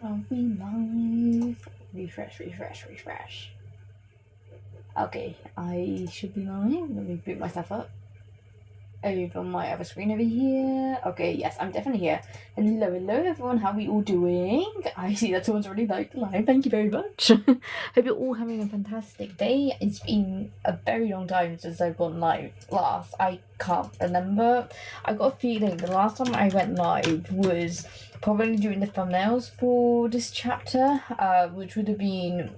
Are we live? Refresh. Okay, I should be live. Let me boot myself up. Over my other screen over here. Okay, yes, I'm definitely here. Hello everyone, how are we all doing? I see that someone's already liked the live, thank you very much. Hope you're all having a fantastic day. It's been a very long time since I've gone live last. I can't remember. I got a feeling the last time I went live was probably during the thumbnails for this chapter, which would have been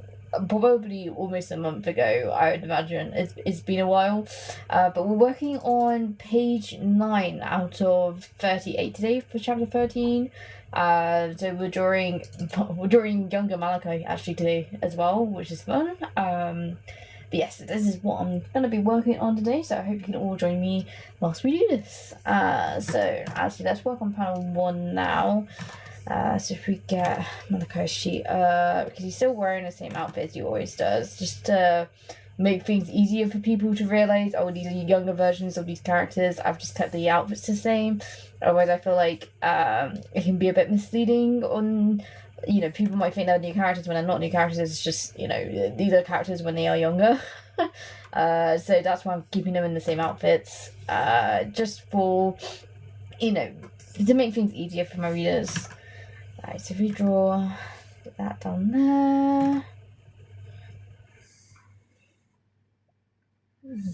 probably almost a month ago, I would imagine. It's been a while, but we're working on page 9 out of 38 today for chapter 13. So we're drawing younger Malachi actually today as well, which is fun. But yes, this is what I'm going to be working on today, so I hope you can all join me whilst we do this. So actually let's work on panel 1 now. So if we get Malachi's sheet, because he's still wearing the same outfit as he always does, just to make things easier for people to realise, oh, these are younger versions of these characters. I've just kept the outfits the same. Otherwise, I feel like it can be a bit misleading on, people might think they're new characters when they're not new characters. It's just, these are characters when they are younger. So that's why I'm keeping them in the same outfits, just for, to make things easier for my readers. Right, so if we draw that down there,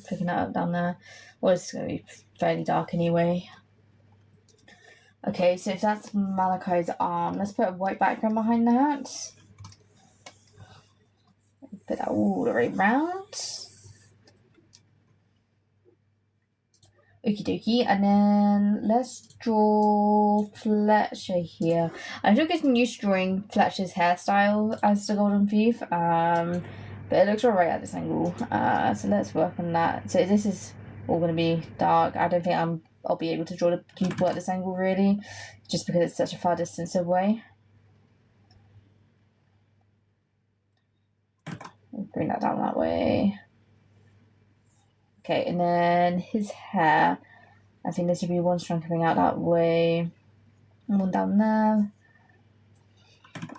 picking that up down there, well, it's going to be fairly dark anyway. Okay, so if that's Malachi's arm, let's put a white background behind that. Put that all the way around. Okie dokie, and then let's draw Fletcher here. I'm still getting used to drawing Fletcher's hairstyle as the Golden Thief, but it looks alright at this angle, so let's work on that. So this is all going to be dark. I don't think I'll be able to draw the pupil at this angle really, just because it's such a far distance away. Bring that down that way. Okay, and then his hair, I think there should be one strand coming out that way, and one down there,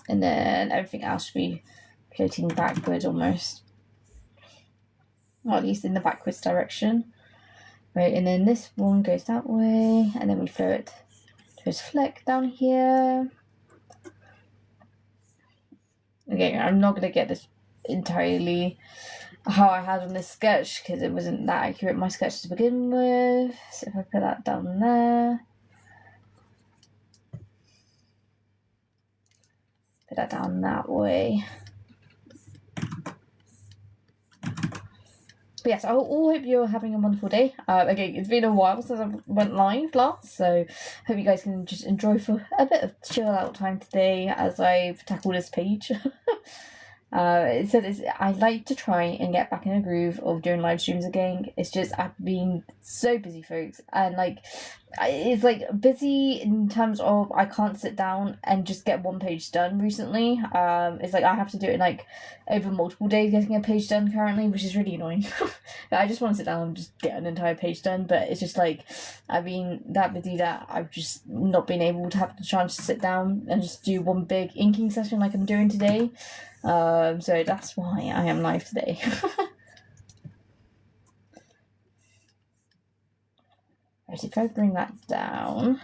and then everything else should be floating backwards almost, or at least in the backwards direction. Right, and then this one goes that way, and then we throw it to his fleck down here. Okay, I'm not going to get this entirely how I had on this sketch because it wasn't that accurate, my sketch to begin with. So if I put that down there, put that down that way. But yes, I all hope you're having a wonderful day. Again, it's been a while since I went live last, so hope you guys can just enjoy for a bit of chill out time today as I've tackled this page. I like to try and get back in a groove of doing live streams again. It's just I've been so busy, folks, and it's busy in terms of I can't sit down and just get one page done recently. It's like I have to do it in over multiple days getting a page done currently, which is really annoying. I just want to sit down and just get an entire page done, but it's just I've been that busy that I've just not been able to have the chance to sit down and just do one big inking session like I'm doing today. So that's why I am live today. Right, if I bring that down,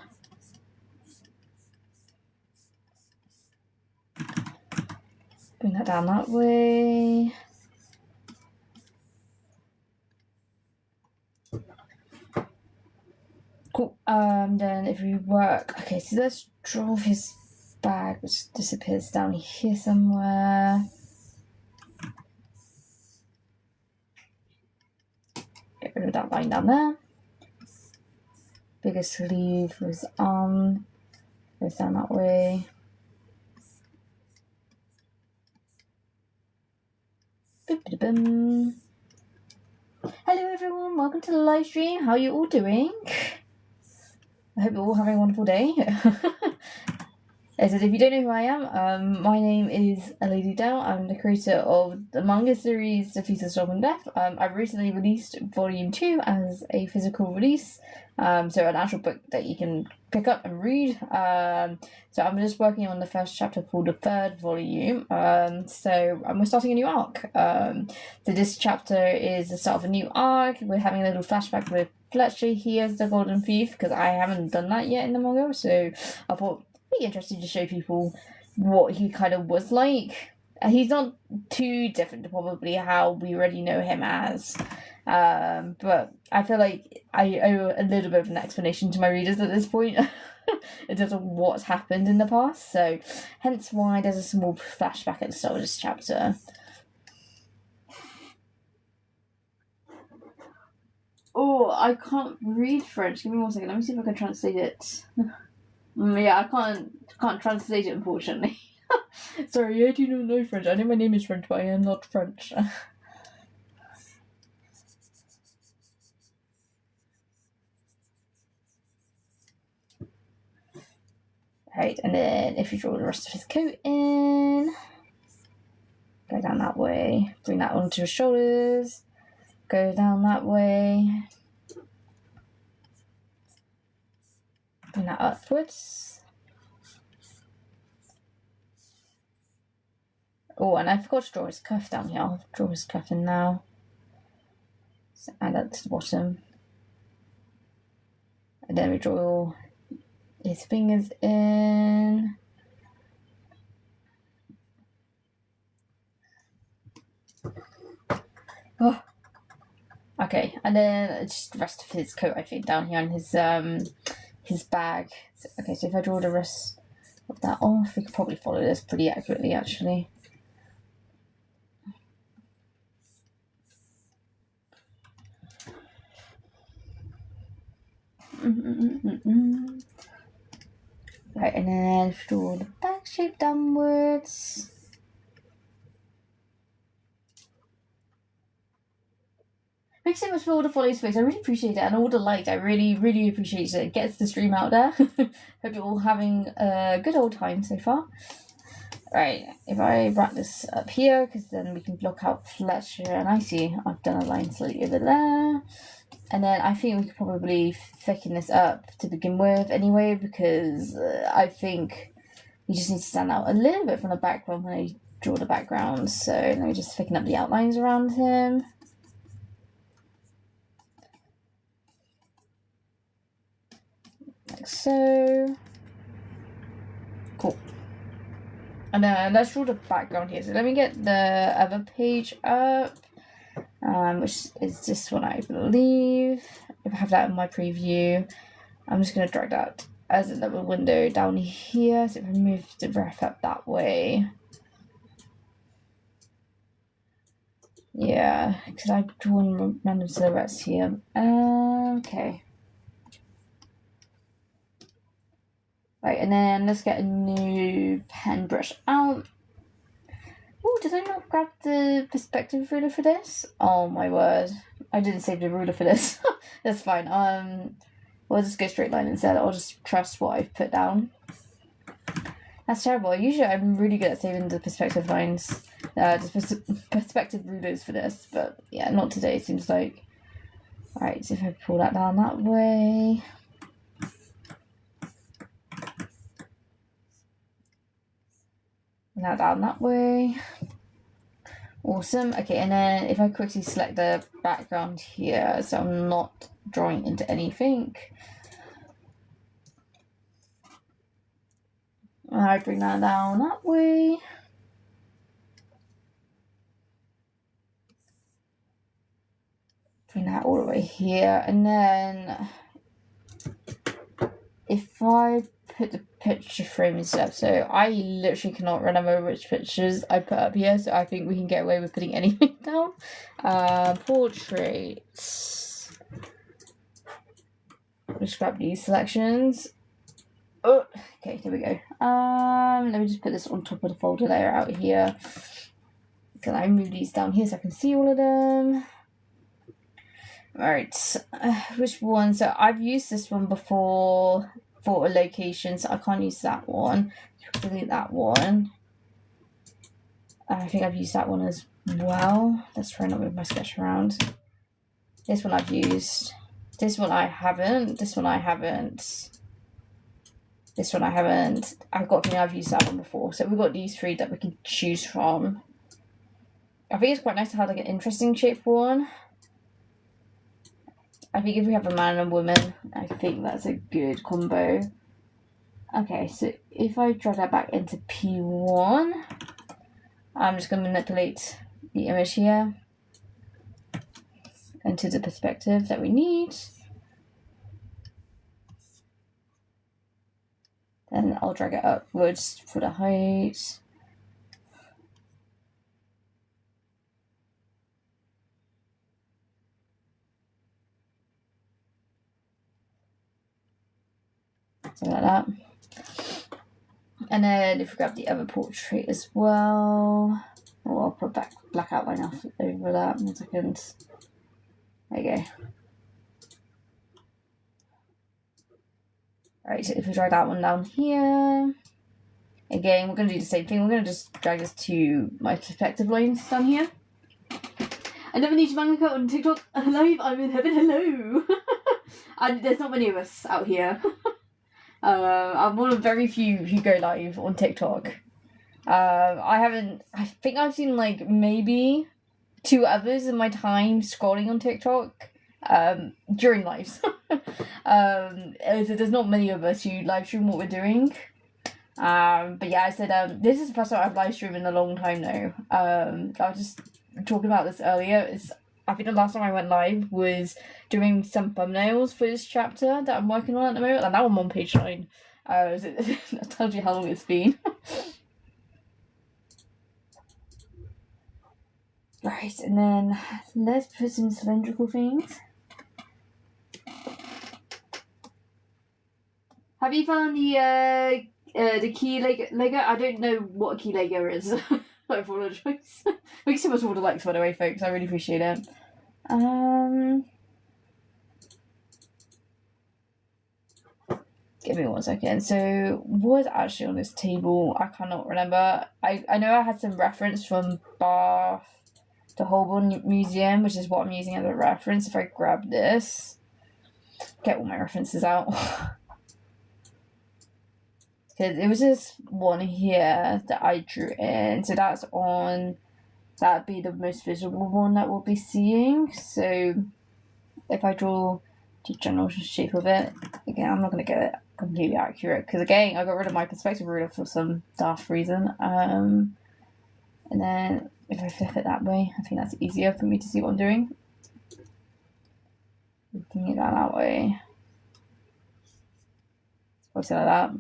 bring that down that way. Cool. Then if we work, okay, so let's draw his bag, which disappears down here somewhere. Get rid of that line down there. Bigger sleeve for his arm goes down that way. Boop-a-da-bum. Hello everyone, welcome to the live stream. How are you all doing? I hope you're all having a wonderful day. It says, if you don't know who I am, my name is Lady Dell. I'm the creator of the manga series, The Feast of Storm and Death. I've recently released Volume 2 as a physical release, so an actual book that you can pick up and read. So I'm just working on the first chapter for the third volume, so we're starting a new arc. So this chapter is the start of a new arc. We're having a little flashback with Fletcher here as the Golden Thief, because I haven't done that yet in the manga, so I thought be interested to show people what he kind of was like. He's not too different to probably how we already know him as, but I feel like I owe a little bit of an explanation to my readers at this point in terms of what's happened in the past, so hence why there's a small flashback at the start of this chapter. Oh, I can't read French. Give me 1 second. Let me see if I can translate it. Yeah, I can't translate it, unfortunately. Sorry, I do not know French. I know my name is French, but I am not French. Right, and then if you draw the rest of his coat in, go down that way, bring that onto his shoulders, go down that way, bring that upwards. Oh, and I forgot to draw his cuff down here. I'll draw his cuff in now. So add that to the bottom. And then we draw his fingers in. Oh. Okay, and then just the rest of his coat, I think, down here on his bag. So, okay, so if I draw the rest of that off, we could probably follow this pretty accurately, actually. Right, and then draw the back shape downwards. Thanks so much for all the follow space. I really appreciate it, and all the likes. I really, really appreciate it. It gets the stream out there. Hope you're all having a good old time so far. Right, if I wrap this up here, because then we can block out Fletcher, and I see I've done a line slightly over there. And then I think we could probably thicken this up to begin with anyway, because I think we just need to stand out a little bit from the background when I draw the background. So let me just thicken up the outlines around him. Like so. Cool. And then let's draw the background here. So let me get the other page up, which is this one, I believe. If I have that in my preview, I'm just going to drag that as another window down here. So if I move the ref up that way. Yeah, because I've drawn random silhouettes here. Okay. Right, and then let's get a new pen brush out. Oh, did I not grab the perspective ruler for this? Oh my word. I didn't save the ruler for this. That's fine. We'll just go straight line instead. I'll just trust what I've put down. That's terrible. Usually I'm really good at saving the perspective lines, the perspective rulers for this, but yeah, not today, it seems like. Alright, so if I pull that down that way. Now down that way. Awesome. Okay, and then if I quickly select the background here, so I'm not drawing into anything. I bring that down that way. Bring that all the way here, and then if I put the picture frames up, so I literally cannot remember which pictures I put up here, so I think we can get away with putting anything down. Portraits. Just grab these selections. Oh, okay, here we go. Let me just put this on top of the folder layer out here. Can I move these down here so I can see all of them? Alright, which one? So I've used this one before for a location, so I can't use that one. delete that one. I think I've used that one as well. Let's try not move my sketch around. This one I've used. This one I haven't. This one I haven't. This one I haven't. I've got a feeling I've used that one before. So we've got these three that we can choose from. I think it's quite nice to have like an interesting shaped one. I think if we have a man and a woman, I think that's a good combo. Okay, so if I drag that back into P1, I'm just going to manipulate the image here into the perspective that we need. Then I'll drag it upwards for the height. Something like that. And then if we grab the other portrait as well, I'll put black outline over that. 1 second. There you go. Alright, so if we drag that one down here, again, we're going to do the same thing. We're going to just drag this to my perspective lines down here. I never need to manga on TikTok live. I'm in heaven. Hello. And there's not many of us out here. I'm one of very few who go live on TikTok. I think I've seen like maybe 2 others in my time scrolling on TikTok during lives. So there's not many of us who live stream what we're doing. But yeah, I said this is the first time I've live streamed in a long time now. I was just talking about this earlier. I think the last time I went live was doing some thumbnails for this chapter that I'm working on at the moment, and now I'm on page 9. So that tells you how long it's been. Right, and then let's put some cylindrical things. Have you found the key Lego? I don't know what a key Lego is. I apologise. Thanks so much for all the likes, by the way, folks. I really appreciate it. Give me 1 second. So, what was actually on this table? I cannot remember. I know I had some reference from Bath to Holborn Museum, which is what I'm using as a reference. If I grab this, get all my references out. Because it was this one here that I drew in. So that'd be the most visible one that we'll be seeing. So if I draw the general shape of it, again, I'm not going to get it completely accurate. Because again, I got rid of my perspective ruler for some daft reason. And then if I flip it that way, I think that's easier for me to see what I'm doing. Looking at that way. Probably like that.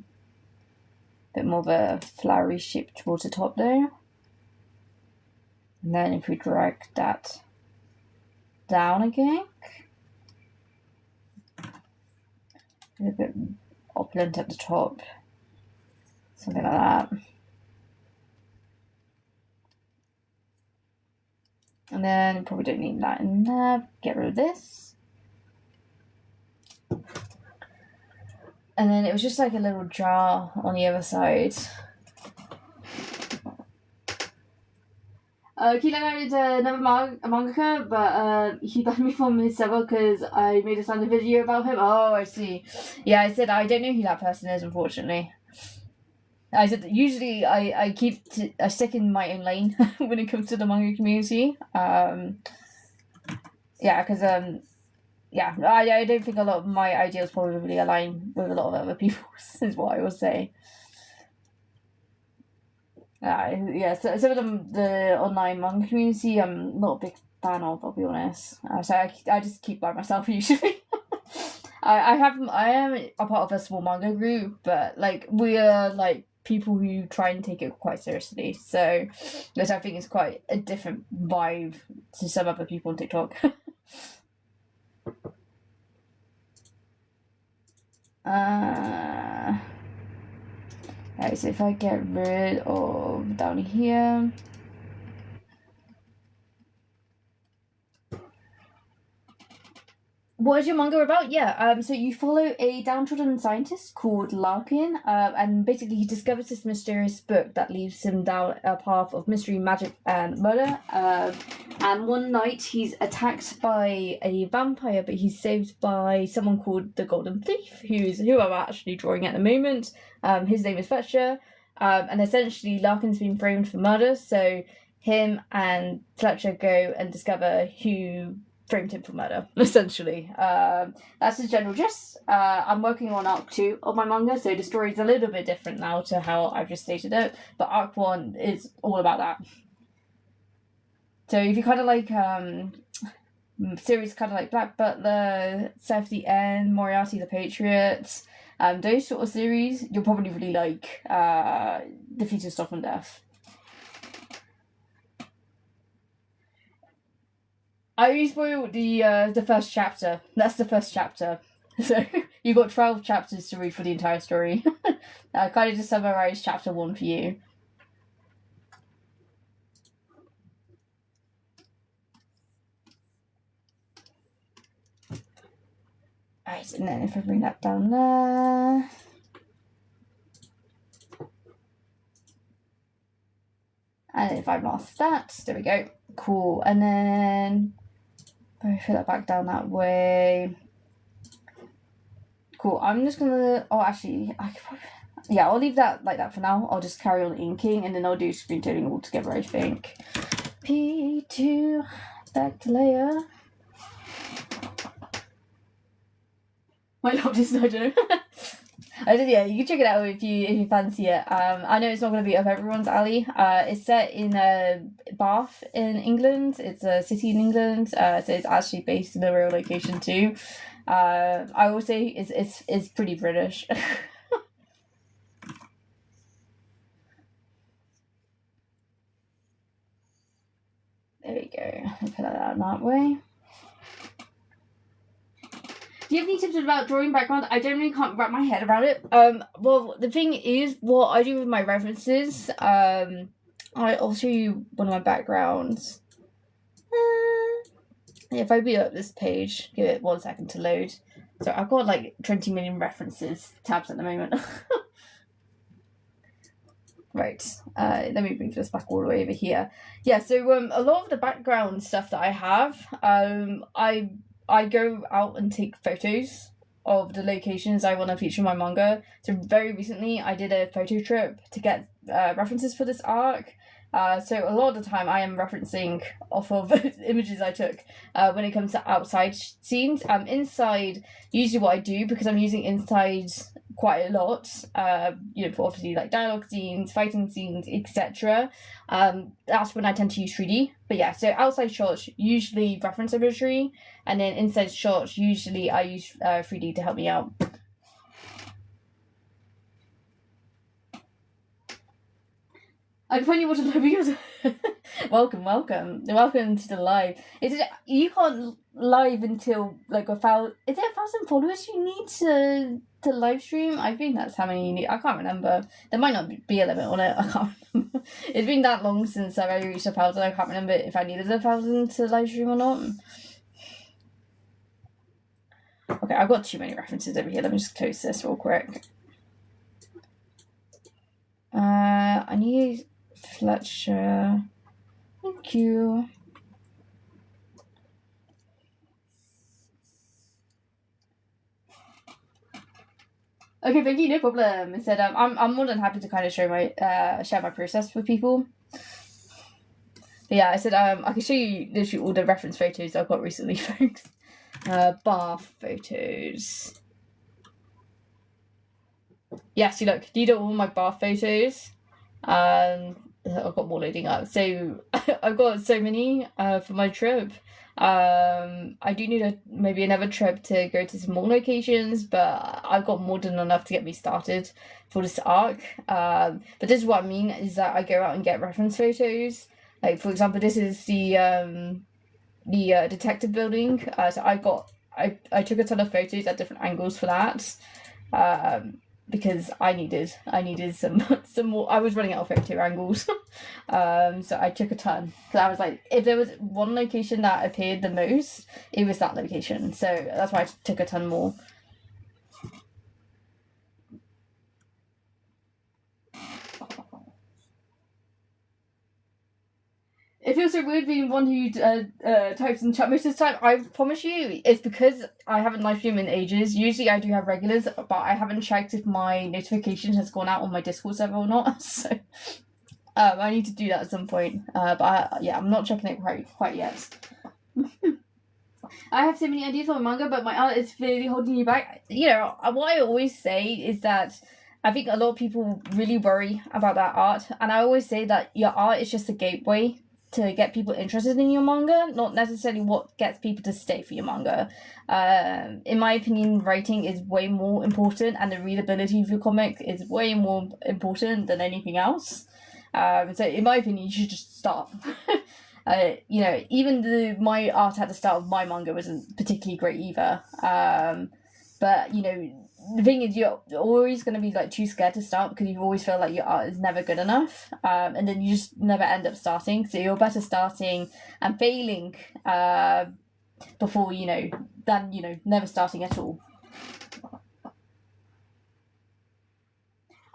Bit more of a flowery shape towards the top there. And then if we drag that down again, a bit opulent at the top, something like that. And then probably don't need that in there, get rid of this. And then it was just like a little jar on the other side. Keelan is another mangaka, but he banned me from his server because I made a standard video about him. Oh, I see. Yeah, I said I don't know who that person is, unfortunately. I said usually I stick in my own lane when it comes to the manga community. Yeah, because yeah, I don't think a lot of my ideals probably align with a lot of other people's, is what I would say. Yeah, so some of them, the online manga community, I'm not a big fan of, I'll be honest. So I just keep by myself usually. I am a part of a small manga group, but like we are like people who try and take it quite seriously. So which I think is quite a different vibe to some other people on TikTok. Right, so if I get rid of down here, What is your manga about? Yeah, so you follow a downtrodden scientist called Larkin, and basically he discovers this mysterious book that leads him down a path of mystery, magic, and murder. And one night he's attacked by a vampire, but he's saved by someone called the Golden Thief, who I'm actually drawing at the moment. His name is Fletcher, and essentially Larkin's been framed for murder, so him and Fletcher go and discover who framed him for murder, essentially. That's the general gist. I'm working on Arc 2 of my manga, so the story's a little bit different now to how I've just stated it, but Arc 1 is all about that. So if you kind of like series kind of like Black Butler, South the End, Moriarty the Patriot, those sort of series, you'll probably really like Defeated Stuff and Death. I only spoiled the first chapter. That's the first chapter. So you got 12 chapters to read for the entire story. I kind of just summarised chapter 1 for you. Right, and then if I bring that down there. And if I mask that, there we go. Cool. And then I put that back down that way. Cool. I'm just gonna. Oh, actually, I could probably. Yeah, I'll leave that like that for now. I'll just carry on inking, and then I'll do screen toning all together. I think. P2 back to layer. My love is no joke. Yeah, you can check it out if you fancy it. I know it's not going to be up everyone's alley. It's set in Bath in England. It's a city in England, so it's actually based in a real location too. I would say it's pretty British. There we go. I'll put that out that way. Do you have any tips about drawing background? I generally can't wrap my head around it. Well, the thing is, what I do with my references, I'll show you one of my backgrounds. If I beat up this page, give it 1 second to load. So I've got like 20 million references tabs at the moment. Right, let me bring this back all the way over here. Yeah, so a lot of the background stuff that I have, I go out and take photos of the locations I want to feature in my manga. So very recently, I did a photo trip to get references for this arc. So a lot of the time, I am referencing off of images I took when it comes to outside scenes. Inside, usually what I do, because I'm using inside quite a lot, for obviously like dialogue scenes, fighting scenes, etc. That's when I tend to use 3D. But yeah, so outside shots usually reference imagery, and then inside shots usually I use 3D to help me out. I can find you watching the videos. Welcome to the live. You can't live until like 1,000? Is it 1,000 followers you need to live stream? I think that's how many you need. I can't remember. There might not be a limit on it. I can't remember. It's been that long since I've ever reached 1,000. I can't remember if I needed 1,000 to live stream or not. Okay, I've got too many references over here. Let me just close this real quick. I need Fletcher. Thank you. Okay, thank you, no problem. I said I'm more than happy to kind of share my process with people. But yeah, I said I can show you literally all the reference photos I've got recently, folks. Bath photos. Yeah, see, look, these are all my bath photos. I've got more loading up. So I've got so many for my trip. I do need maybe another trip to go to some more locations, but I've got more than enough to get me started for this arc. But this is what I mean, is that I go out and get reference photos. Like, for example, this is the detective building. So I took a ton of photos at different angles for that. because I needed some more. I was running out of photo angles, so I took a ton because I was like, if there was one location that appeared the most, it was that location. So that's why I took a ton more. It feels so weird being one who types in chat most of the time. I promise you, it's because I haven't live streamed in ages. Usually I do have regulars, but I haven't checked if my notification has gone out on my Discord server or not. So I need to do that at some point. I'm not checking it quite yet. I have so many ideas for my manga, but my art is really holding you back. You know, what I always say is that I think a lot of people really worry about that art, and I always say that your art is just a gateway to get people interested in your manga, not necessarily what gets people to stay for your manga. In my opinion, writing is way more important, and the readability of your comic is way more important than anything else. So in my opinion, you should just start. You know, even my art at the start of my manga wasn't particularly great either. But you know, the thing is, you're always going to be like too scared to start because you always feel like your art is never good enough, and then you just never end up starting. So you're better starting and failing before than never starting at all.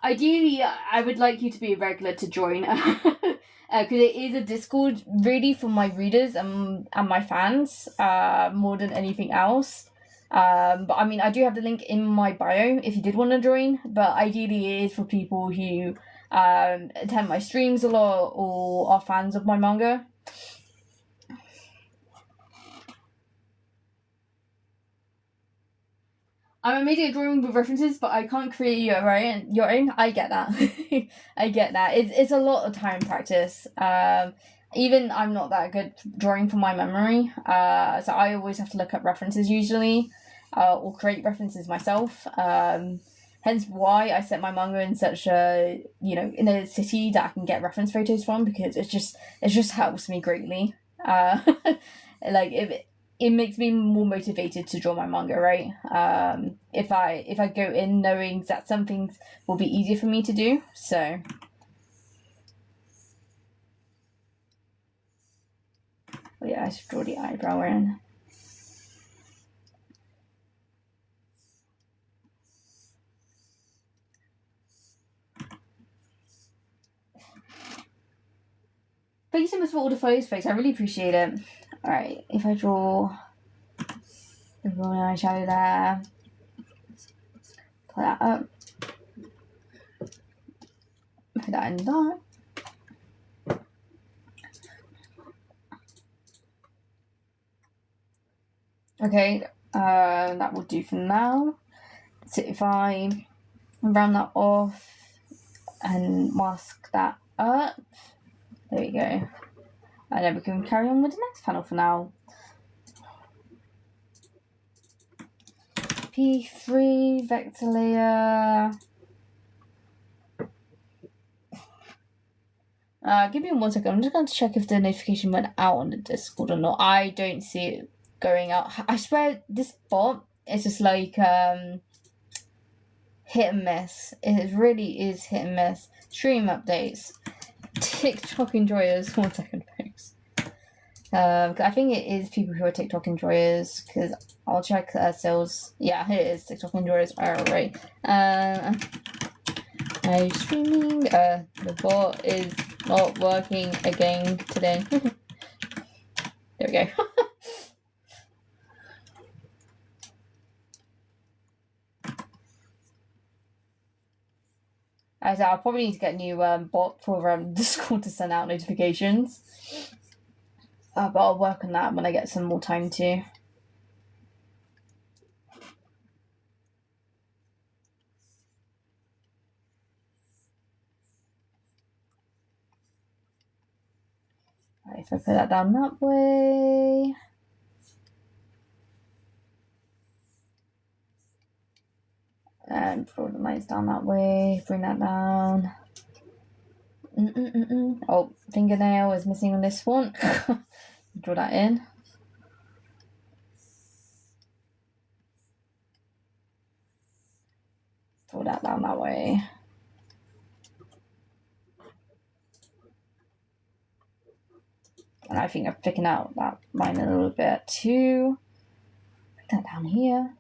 Ideally, I would like you to be a regular to join, because it is a Discord really for my readers and my fans more than anything else. But I mean, I do have the link in my bio if you did want to join, but ideally it is for people who attend my streams a lot or are fans of my manga. I'm amazing at drawing with references, but I can't create your own. I get that. I get that. It's a lot of time practice. Even I'm not that good drawing from my memory, so I always have to look up references usually, or create references myself. Hence why I set my manga in such a in a city that I can get reference photos from, because it just helps me greatly. Like it makes me more motivated to draw my manga, right? If I go in knowing that some things will be easier for me to do, so. Oh yeah, I should draw the eyebrow in. Thank you so much for all the photos, folks. I really appreciate it. Alright, if I draw the raw eyeshadow there, pull that up, put that in there. Okay, that will do for now. So if I round that off and mask that up, there we go. And then we can carry on with the next panel for now. P3 vector layer. Give me 1 second. I'm just going to check if the notification went out on the Discord or not. I don't see it going out. I swear this bot is just like hit and miss. It really is hit and miss. Stream updates. TikTok enjoyers. 1 second, folks. I think it is people who are TikTok enjoyers, because I'll check sales. Yeah, it is TikTok enjoyers. Alright. I'm streaming. The bot is not working again today. There we go. As I'll probably need to get a new bot for Discord to send out notifications. But I'll work on that when I get some more time to. Right, if I put that down that way. And draw the lines down that way, bring that down. Oh, fingernail is missing on this one. Draw that in. Pull that down that way. And I think I'm picking out that line a little bit too. Put that down here.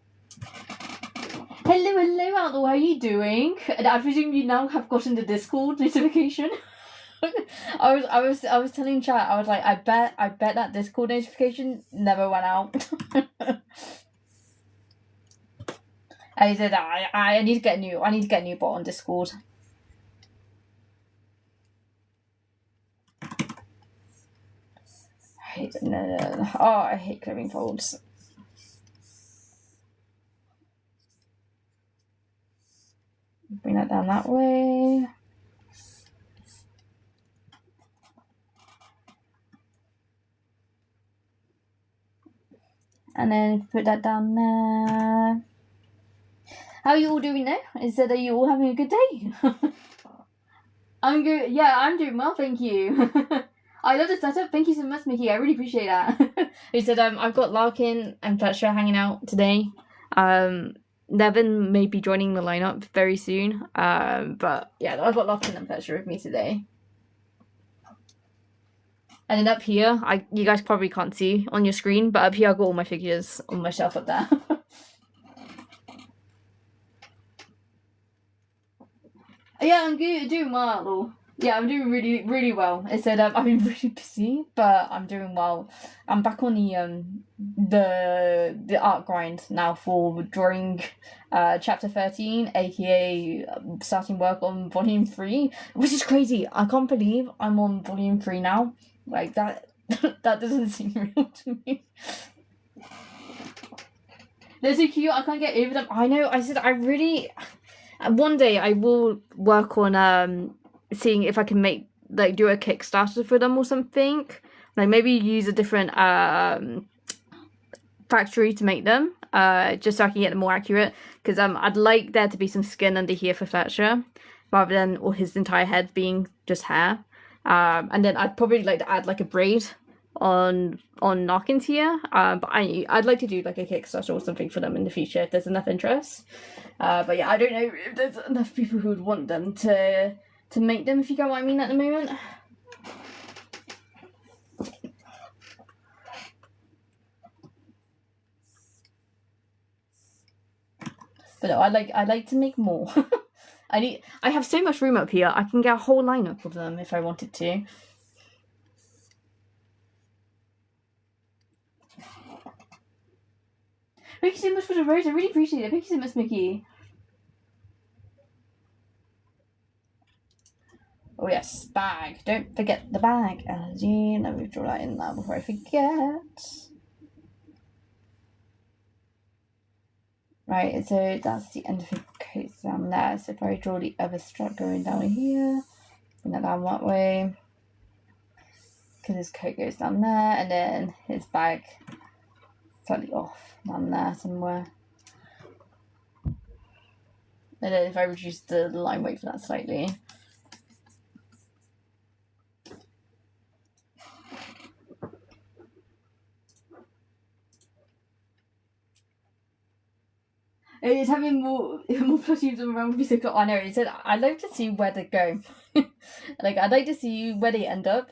Hello, Outlaw, how are you doing? And I presume you now have gotten the Discord notification. I was telling chat, I was like, I bet that Discord notification never went out. I said I need to get a new bot on Discord. No. Oh, I hate clearing folds. Bring that down that way. And then put that down there. How are you all doing now? Are you all having a good day? I'm good. Yeah, I'm doing well, thank you. I love the setup. Thank you so much, Mickey. I really appreciate that. He said, I've got Larkin and Fletcher hanging out today. Nevin may be joining the lineup very soon. But yeah, I've got Larkin and Fletcher with me today. And then up here, you guys probably can't see on your screen, but up here I've got all my figures on my shelf up there. Yeah, I'm good, doing well. Yeah, I'm doing really, really well. I said I've been really busy, but I'm doing well. I'm back on the art grind now for drawing chapter 13, aka starting work on volume 3, which is crazy. I can't believe I'm on volume 3 now. Like that that doesn't seem real to me. They're so cute, I can't get over them. I know, I said I really one day I will work on seeing if I can do a Kickstarter for them or something. Like maybe use a different factory to make them, just so I can get them more accurate. Because I'd like there to be some skin under here for Fletcher, rather than all his entire head being just hair. And then I'd probably like to add like a braid on Narkin's here. But I'd like to do like a Kickstarter or something for them in the future if there's enough interest. But yeah, I don't know if there's enough people who would want them to make them, if you get what I mean, at the moment. But no, I like to make more. I have so much room up here. I can get a whole lineup of them if I wanted to. Thank you so much for the rose. I really appreciate it. Thank you so much, Mickey. Oh yes, bag. Don't forget the bag, Elsie. Let me draw that in there before I forget. Right, so that's the end of the coat down there. So if I draw the other strap going down here, bring that down that way. Because his coat goes down there, and then his bag slightly off down there somewhere. And then if I reduce the line weight for that slightly. It's having more plushies around would be so cool. I know, he said I'd like to see where they go. Like I'd like to see where they end up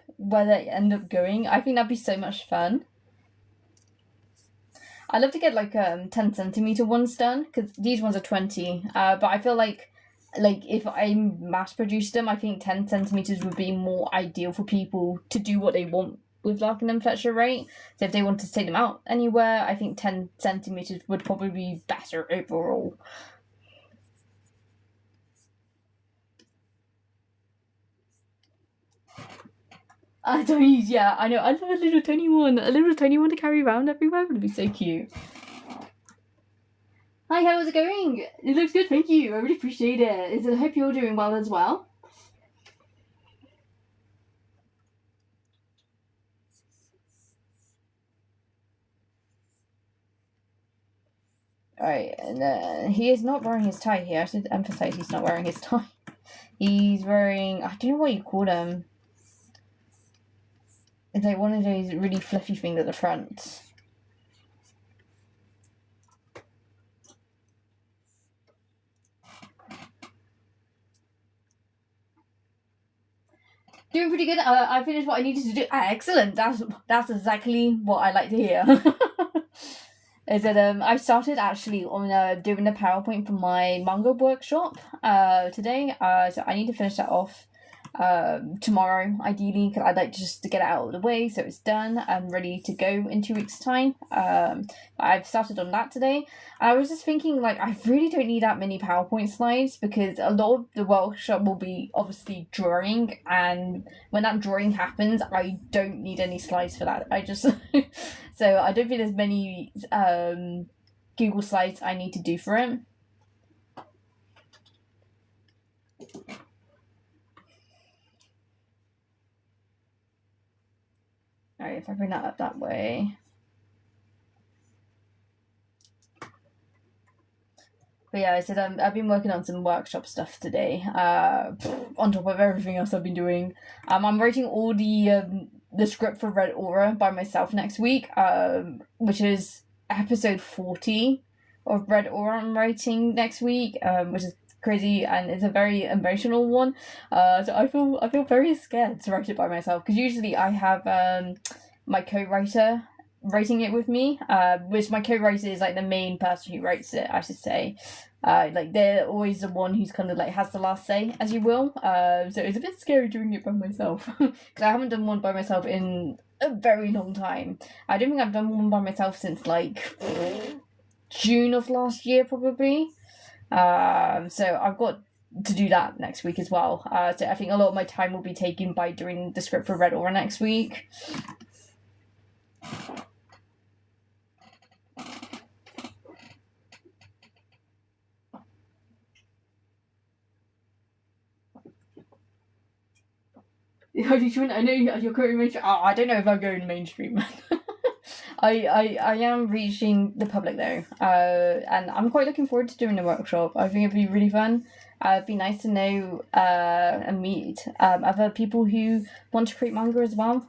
going. I think that'd be so much fun. I'd love to get like 10 centimeter ones done, because these ones are 20. But I feel like if I mass produced them, I think 10 centimeters would be more ideal for people to do what they want with Larkin and Fletcher, right? So if they want to take them out anywhere, I think 10 centimeters would probably be better overall. Yeah, I know. I love a little tiny one. A little tiny one to carry around everywhere would be so cute. Hi, how's it going? It looks good, thank you. I really appreciate it. I hope you're doing well as well. Alright, and he is not wearing his tie here. I should emphasize he's not wearing his tie. He's wearing, I don't know what you call them. It's like one of those really fluffy things at the front. Doing pretty good. I finished what I needed to do. Excellent. That's exactly what I like to hear. Is that I started actually on doing the PowerPoint for my manga workshop today. So I need to finish that off tomorrow, ideally, because I'd like just to get it out of the way so it's done and ready to go in 2 weeks' time. I've started on that today. I was just thinking, like, I really don't need that many PowerPoint slides because a lot of the workshop will be obviously drawing, and when that drawing happens, I don't need any slides for that. I just so I don't think there's many Google slides I need to do for it. Alright, if I bring that up that way. But yeah, I said I've been working on some workshop stuff today. On top of everything else I've been doing, I'm writing all the script for Red Aura by myself next week. Which is episode 40 of Red Aura I'm writing next week. Which is crazy, and it's a very emotional one. So I feel very scared to write it by myself because usually I have my co-writer writing it with me, which my co-writer is like the main person who writes it, I should say. Like they're always the one who's kind of like has the last say, as you will. So it's a bit scary doing it by myself because I haven't done one by myself in a very long time. I don't think I've done one by myself since like June of last year, probably. So I've got to do that next week as well. So I think a lot of my time will be taken by doing the script for Red Aura next week. I know you're going mainstream. I don't know if I'm going mainstream. I am reaching the public though, and I'm quite looking forward to doing the workshop. I think it'd be really fun. It'd be nice to know and meet other people who want to create manga as well.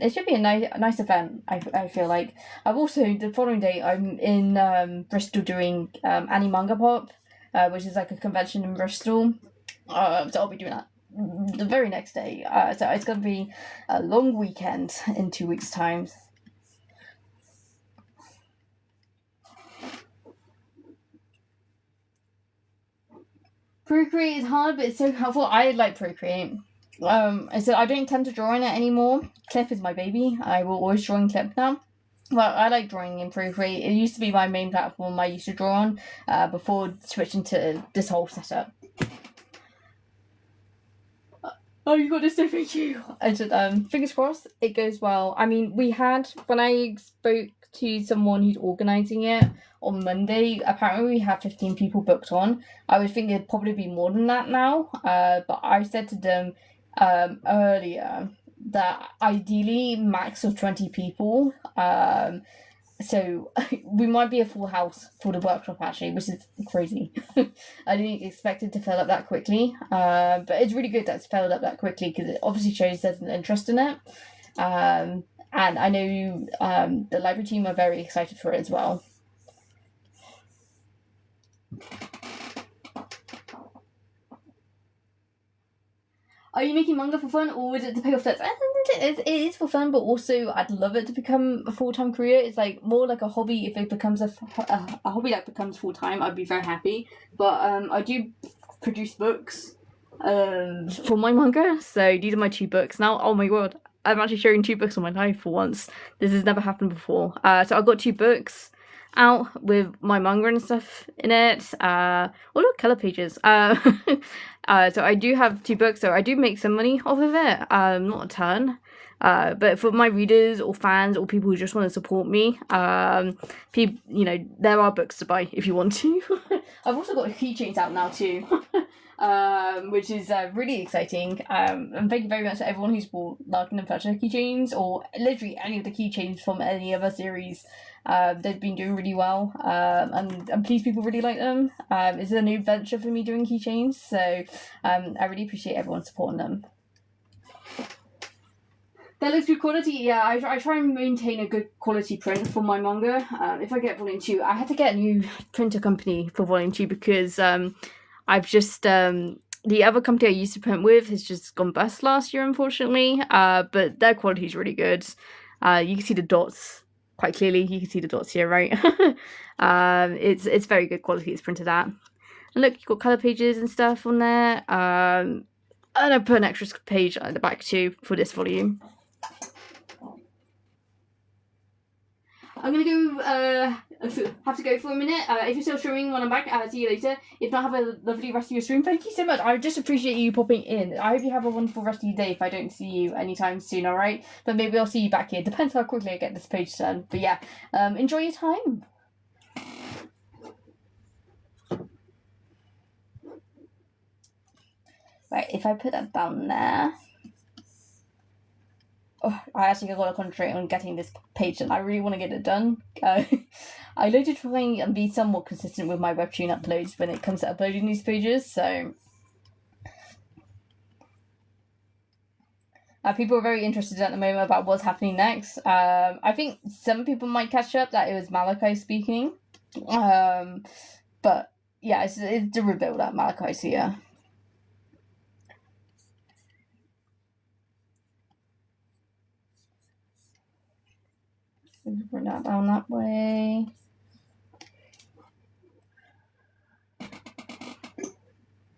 It should be a nice event. I feel like. I've also the following day I'm in Bristol doing Manga Pop, which is like a convention in Bristol. So I'll be doing that the very next day. So it's going to be a long weekend in 2 weeks' time. Procreate is hard, but it's so helpful. I like Procreate. So I don't tend to draw in it anymore. Clip is my baby. I will always draw in Clip now. Well, I like drawing in Procreate. It used to be my main platform I used to draw on before switching to this whole setup. Oh, you got this, so thank you. I said, fingers crossed it goes well. I mean, when I spoke to someone who's organising it on Monday, apparently we had 15 people booked on. I would think it'd probably be more than that now. But I said to them earlier that ideally max of 20 people. So we might be a full house for the workshop actually, which is crazy. I didn't expect it to fill up that quickly, but it's really good that it's filled up that quickly because it obviously shows there's an interest in it. And I know the library team are very excited for it as well. Are you making manga for fun, or is it to pay off debts? It is for fun, but also I'd love it to become a full-time career. It's like more like a hobby. If it becomes a hobby that becomes full-time, I'd be very happy. But I do produce books for my manga, so these are my 2 books now. Oh my god, I'm actually sharing 2 books on my live for once. This has never happened before. So I've got 2 books out with my manga and stuff in it. Oh look, colour pages. So I do have 2 books, so I do make some money off of it. Not a ton. But for my readers or fans or people who just want to support me, there are books to buy if you want to. I've also got keychains out now too, which is really exciting. And thank you very much to everyone who's bought Larkin and Fletcher keychains, or literally any of the keychains from any other series. They've been doing really well, and I'm pleased people really like them. It's a new venture for me doing keychains, so I really appreciate everyone supporting them. That looks good quality. Yeah, I try and maintain a good quality print for my manga. If I get volume 2, I had to get a new printer company for volume 2 because I've just The other company I used to print with has just gone bust last year, unfortunately. But their quality is really good. You can see the dots quite clearly. You can see the dots here, right? It's very good quality. It's printed at. And look, you've got color pages and stuff on there. And I put an extra page at the back too for this volume. I'm gonna go. Have to go for a minute. If you're still streaming when I'm back, see you later. If not, have a lovely rest of your stream. Thank you so much. I just appreciate you popping in. I hope you have a wonderful rest of your day. If I don't see you anytime soon, all right? But maybe I'll see you back here. Depends how quickly I get this page done. But yeah, enjoy your time. Right, if I put that down there. Oh, I actually got to concentrate on getting this page done. I really want to get it done. I like to try and be somewhat consistent with my Webtoon uploads when it comes to uploading these pages, so... people are very interested at the moment about what's happening next. I think some people might catch up that it was Malachi speaking. But, yeah, it's the reveal that Malachi's here. Bring that down that way.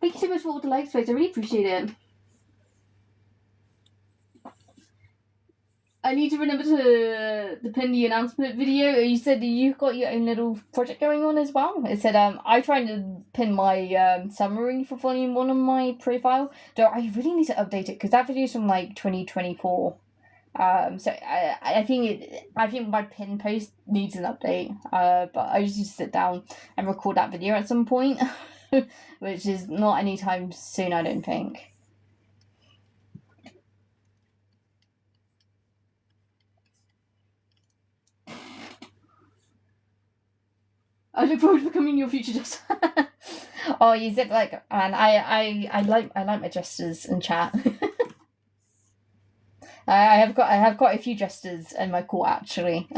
Thank you so much for all the likes, folks. I really appreciate it. I need to remember to pin the announcement video. You said you've got your own little project going on as well. It said I tried to pin my summary for volume 1 on my profile. Though I really need to update it because that video is from like 2024. So I think my pin post needs an update. But I just need to sit down and record that video at some point, which is not anytime soon, I don't think. I look forward to becoming your future jester. Oh, you said like, and I like my jesters in chat. I have quite a few jesters in my court actually.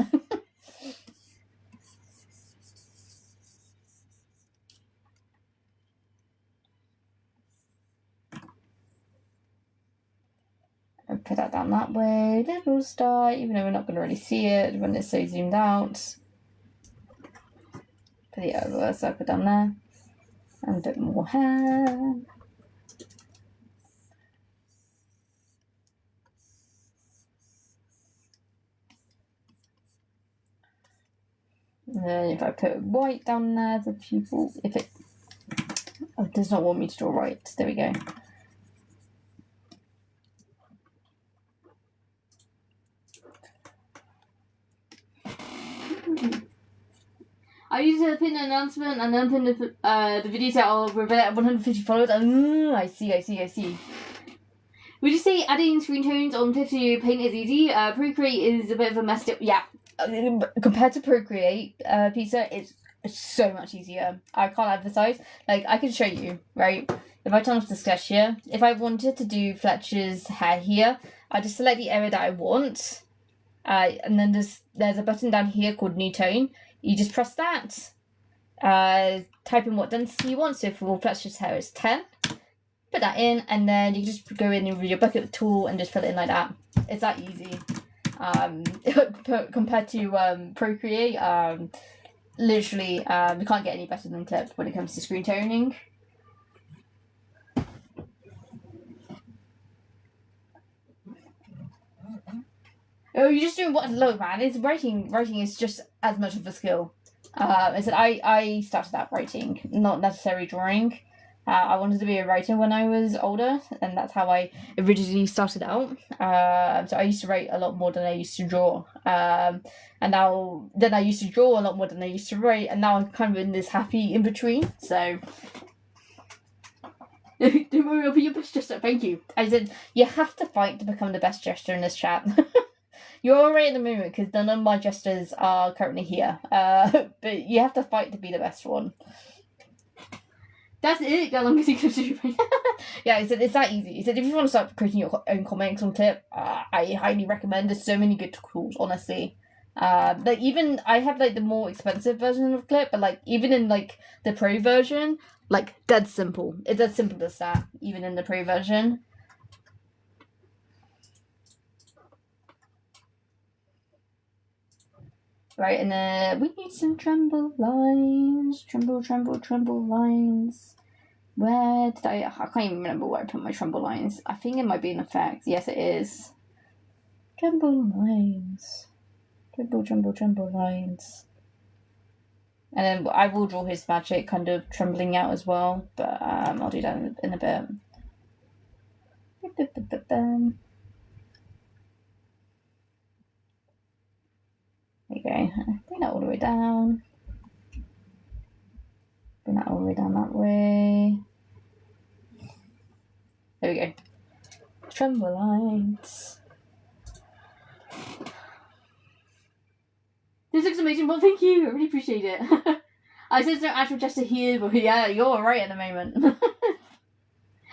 I'll put that down that way. Little star, even though we're not going to really see it when it's so zoomed out. Put the other circle down there. And a bit more hair. And then if I put white down there, the pupil, if it does not want me to draw right, there we go. I used to pin an announcement and then pin the video that I'll reveal at 150 followers. I see. Would you say adding screen tones on Piff to Paint is easy? Procreate is a bit of a messed up. Yeah, compared to Procreate, Pizza, it's so much easier. I can't emphasize. Like, I can show you, right? If I turn off the sketch here, if I wanted to do Fletcher's hair here, I just select the area that I want. And then there's a button down here called New Tone. You just press that. Type in what density you want. So for Fletcher's hair, it's 10. Put that in, and then you just go in with your bucket tool and just fill it in like that. It's that easy. Compared to Procreate, literally, we can't get any better than Clip when it comes to screen toning. Oh, you're just doing what? Look, man, it's writing. Writing is just as much of a skill. I said I started out writing, not necessarily drawing. I wanted to be a writer when I was older, and that's how I originally started out. So I used to write a lot more than I used to draw. And then I used to draw a lot more than I used to write, and now I'm kind of in this happy in between. So don't worry, I'll be your best jester. Thank you. I said you have to fight to become the best jester in this chat. You're alright at the moment because none of my jesters are currently here. But you have to fight to be the best one. That's it, how long as you can do. Yeah, he said it's that easy. He said if you want to start creating your own comics on Clip, I highly recommend. There's so many good tools, honestly. Like even I have like the more expensive version of Clip, but like even in like the pro version, Like, dead simple. It's as simple as that, even in the pro version. Right, and then we need some tremble lines. Tremble lines. Where did I can't even remember where I put my tremble lines. I think it might be an effect. Yes, it is. Tremble lines. Tremble lines. And then I will draw his magic kind of trembling out as well, but I'll do that in a bit. There you go. Bring that all the way down. Bring that all the way down that way. There we go. Tremble lines. This looks amazing. Well, thank you. I really appreciate it. I said there's no actual gesture here, but yeah, you're right at the moment.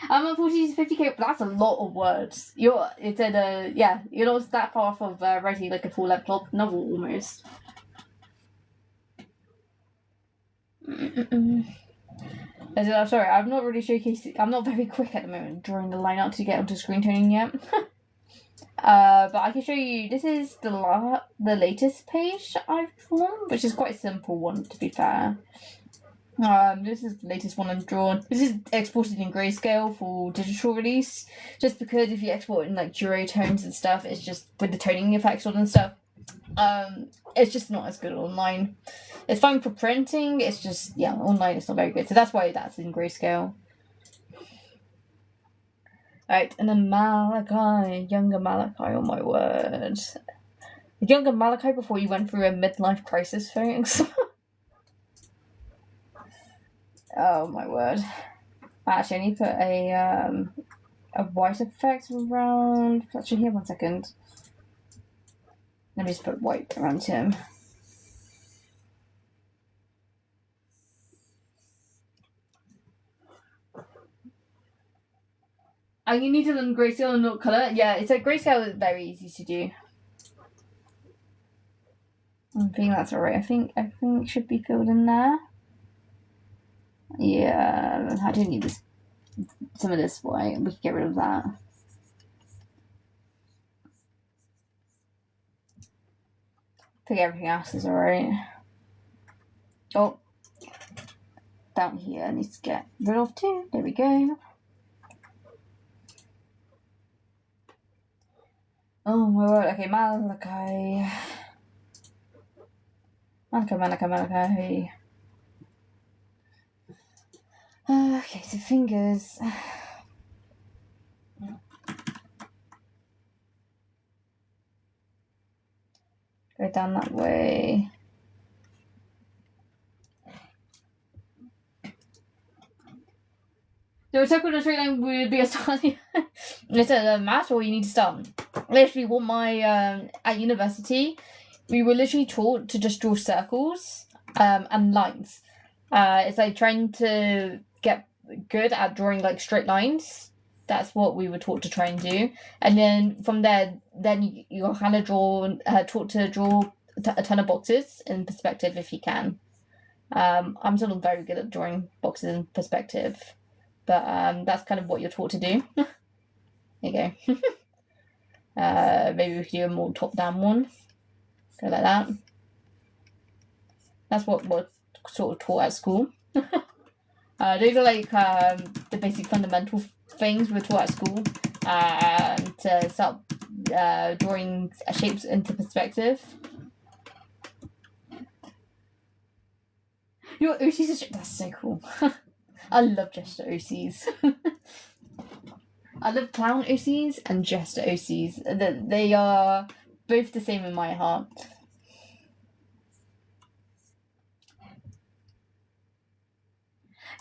I'm on 40 to 50k. That's a lot of words. You're not that far off of writing like a full-length novel almost. I'm sorry, I'm not really showcasing. I'm not very quick at the moment drawing the line out to get onto screen toning yet. But I can show you. This is the latest page I've drawn, which is quite a simple one to be fair. This is the latest one I've drawn. This is exported in grayscale for digital release, just because if you export in like duotones and stuff, it's just with the toning effects on and stuff. It's just not as good online. It's fine for printing. It's just online it's not very good. So that's why that's in grayscale. Right, and then Malachi, younger Malachi. Oh my word, the younger Malachi before you went through a midlife crisis, folks. Oh my word. Actually, I need to put a white effect around. Actually, here, 1 second. Let me just put white around him. You need to learn grayscale and not colour. Yeah, it's like grayscale is very easy to do. I think that's alright. I think everything should be filled in there. Yeah, I do need this. Some of this white. We can get rid of that. I think everything else is alright. Oh, down here needs to get rid of too. There we go. Oh my word. Okay, Malachi. Okay, so fingers. Go down that way. So a circle in a straight line would be a starting. It's a math, or you need to start. Literally, what at university, we were literally taught to just draw circles and lines. It's like trying to get good at drawing like straight lines. That's what we were taught to try and do. And then from there, then you're kind of taught to draw a ton of boxes in perspective if you can. I'm sort of very good at drawing boxes in perspective. But that's kind of what you're taught to do. There you go. Maybe we could do a more top-down one. Go like that. That's what we're sort of taught at school. Those are like the basic fundamental things we're taught at school. To start drawing shapes into perspective. Your OCs that's so cool. I love Jester OCs. I love clown OCs and Jester OCs. They are both the same in my heart.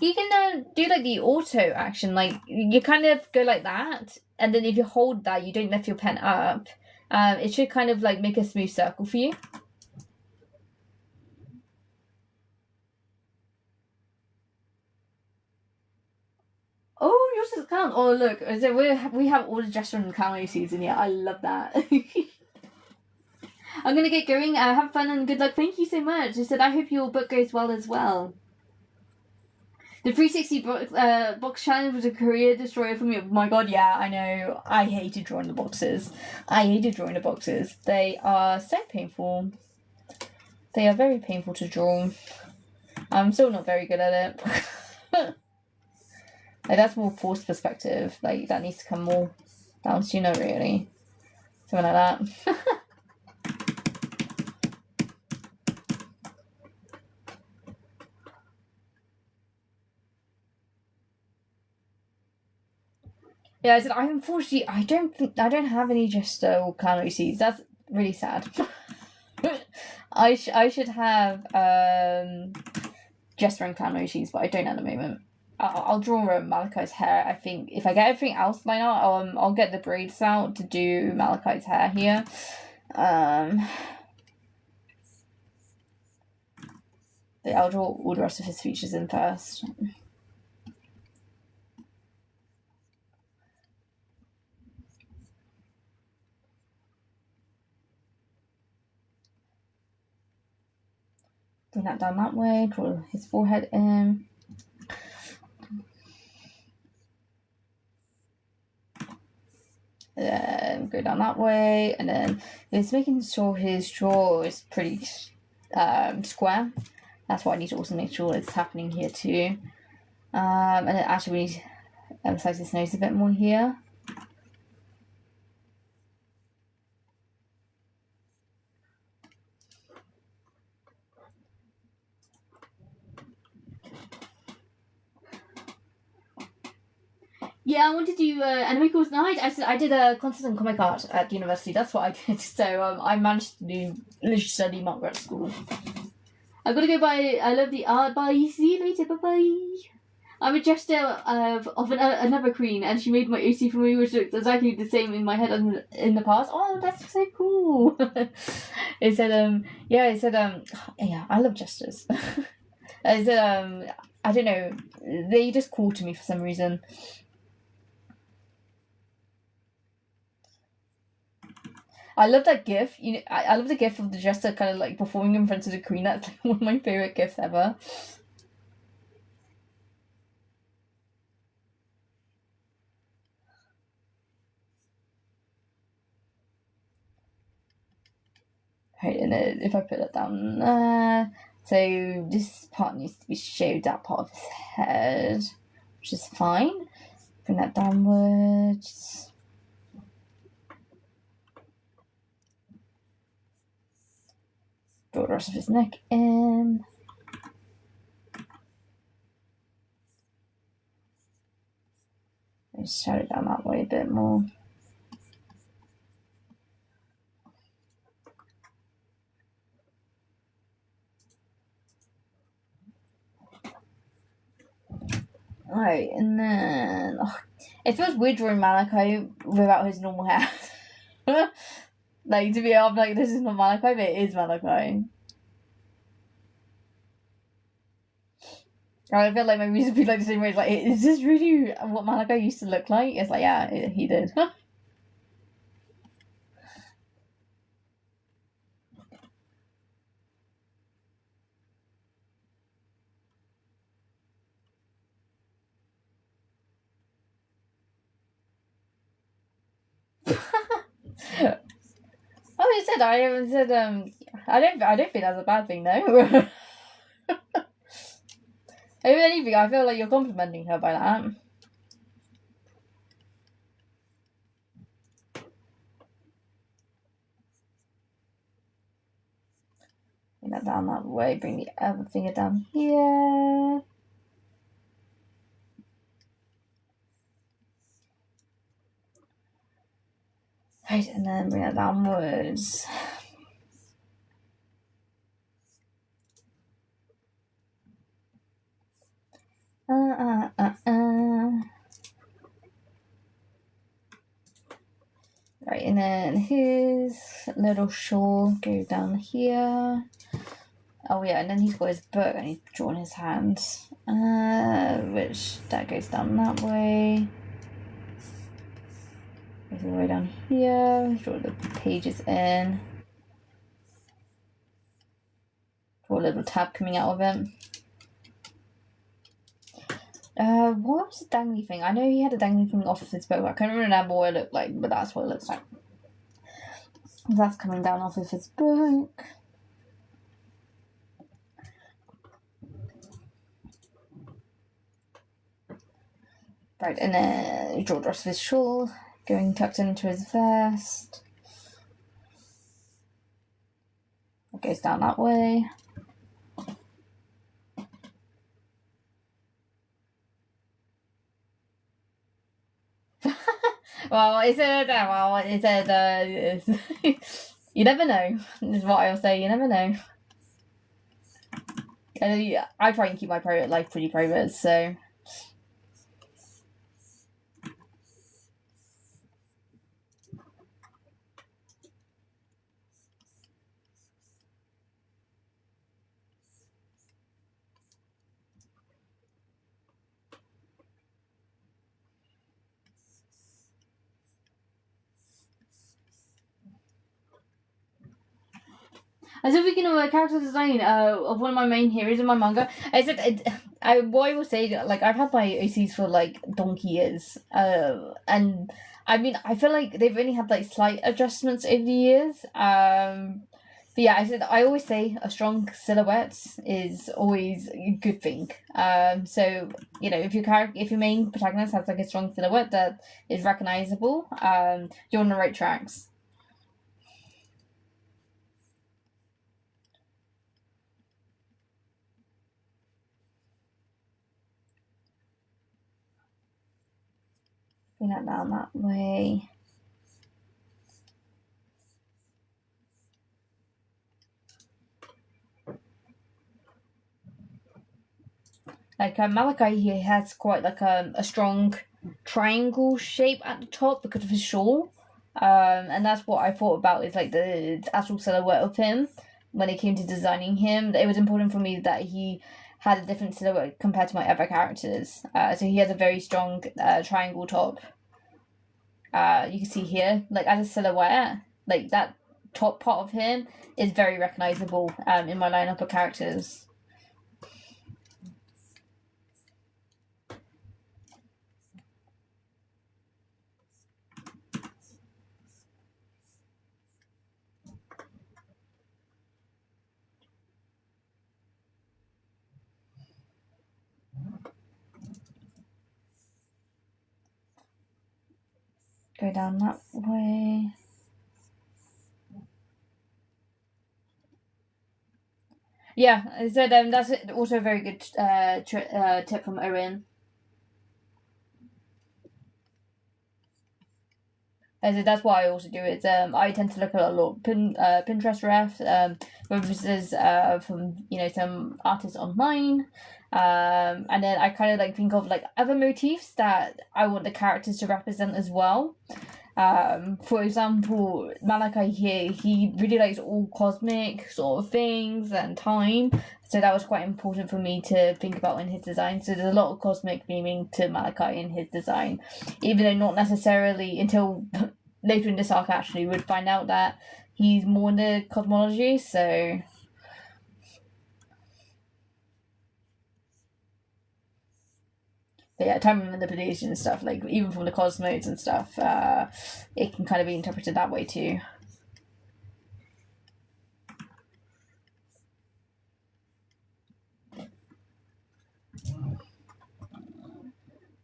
You can do like the auto action, like you kind of go like that, and then if you hold that, you don't lift your pen up. It should kind of like make a smooth circle for you. Oh, yours is a clown. Oh, look. We have all the Jester and clown OCs in here. I love that. I'm going to get going. Have fun and good luck. Thank you so much. I said, I hope your book goes well as well. The 360 box challenge was a career destroyer for me. Oh my god, yeah, I know. I hated drawing the boxes. They are so painful. They are very painful to draw. I'm still not very good at it. Like, that's more forced perspective. Like, that needs to come more down to, really. Something like that. Yeah, I said, unfortunately, I don't have any Jester or calorie seeds. That's really sad. I should have Jester and calorie seeds, but I don't at the moment. I'll draw Malachi's hair. I think if I get everything else lined out, I'll get the braids out to do Malachi's hair here. I'll draw all the rest of his features in first. Bring that down that way, draw his forehead in. And then go down that way, and then it's making sure his jaw is pretty square. That's what I need to also make sure it's happening here too. And then actually we need to emphasize his nose a bit more here. Yeah, I wanted to do anime course night. I did a contest on comic art at university. That's what I did. So I managed to do literally study manga at school. I've got to go bye. I love the art. Bye. See you later. Bye bye. I'm a jester of another queen, and she made my OC for me, which looks exactly the same in my head as in the past. Oh, that's so cool. It said yeah, I love jesters. It said I don't know, they just call to me for some reason. I love that gif. I love the gif of the jester kind of like performing in front of the queen. That's like one of my favorite gifs ever. Right, and then if I put that down there, so this part needs to be showed, that part of his head, which is fine. Bring that downwards. Draw the rest of his neck in. Just shout it down that way a bit more. Right, and then it feels weird drawing Malachi without his normal hair. Like, to be honest, like, this is not Malachi, but it is Malachi. I feel like my music would be like the same way. It's like, is this really what Malachi used to look like? It's like, yeah, he did. Oh, I haven't said I don't think that's a bad thing though. If anything, I feel like you're complimenting her by that. Bring that down that way, bring the other finger down here. Right, and then bring it downwards. Right, and then his little shawl go down here. Oh yeah, and then he's got his book and he's drawn his hands, which that goes down that way. Goes all the way down here. Draw the pages in. Draw a little tab coming out of it. What was the dangly thing? I know he had a dangly thing off of his boat. I can't remember what it looked like, but that's what it looks like. That's coming down off of his book. Right, and then draw drops of his shawl, going tucked into his vest. It goes down that way. You never know, is what I'll say, you never know. I try and keep my private life pretty private, so... As if we can a character design of one of my main heroes in my manga. What I will say, like, I've had my OCs for like donkey years, and I mean, I feel like they've only had like slight adjustments over the years. But yeah, I always say a strong silhouette is always a good thing. So you know, if your main protagonist has like a strong silhouette that is recognizable, you're on the right tracks. Bring that down that way. Like Malachi here has quite like a strong triangle shape at the top because of his shawl. And that's what I thought about is like the actual silhouette of him when it came to designing him. It was important for me that he had a different silhouette compared to my other characters. So he has a very strong triangle top. You can see here, like as a silhouette, like that top part of him is very recognizable in my lineup of characters. Go down that way. Yeah, so that's also a very good tip from Owen. So that's what I also do. Is I tend to look at a lot of Pinterest refs, references from some artists online, and then I kind of like think of like other motifs that I want the characters to represent as well. For example, Malachi here, he really likes all cosmic sort of things and time, so that was quite important for me to think about in his design. So there's a lot of cosmic theming to Malachi in his design, even though not necessarily until later in this arc actually would find out that he's more into cosmology, so... But yeah, time manipulation and stuff, like even from the cosmodes and stuff, it can kind of be interpreted that way too.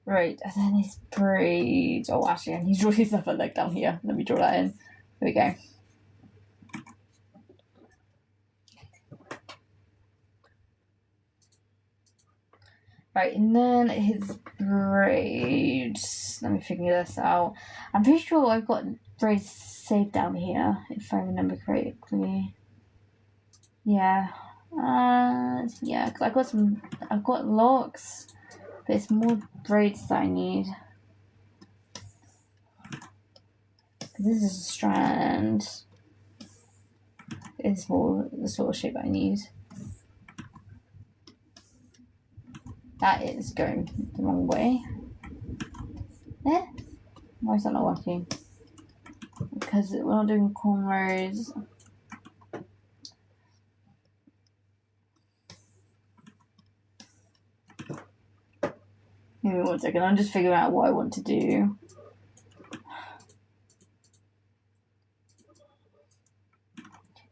Right, and then his braids. Oh, actually, and he's drawn his upper leg down here. Let me draw that in. There we go. Right, and then his braids. Let me figure this out. I'm pretty sure I've got braids saved down here, if I remember correctly. Yeah. Yeah, because I've got locks, but it's more braids that I need. This is a strand. It's more the sort of shape I need. That is going the wrong way. Eh? Why is that not working? Because we're not doing cornrows. Give me 1 second. I'm just figuring out what I want to do.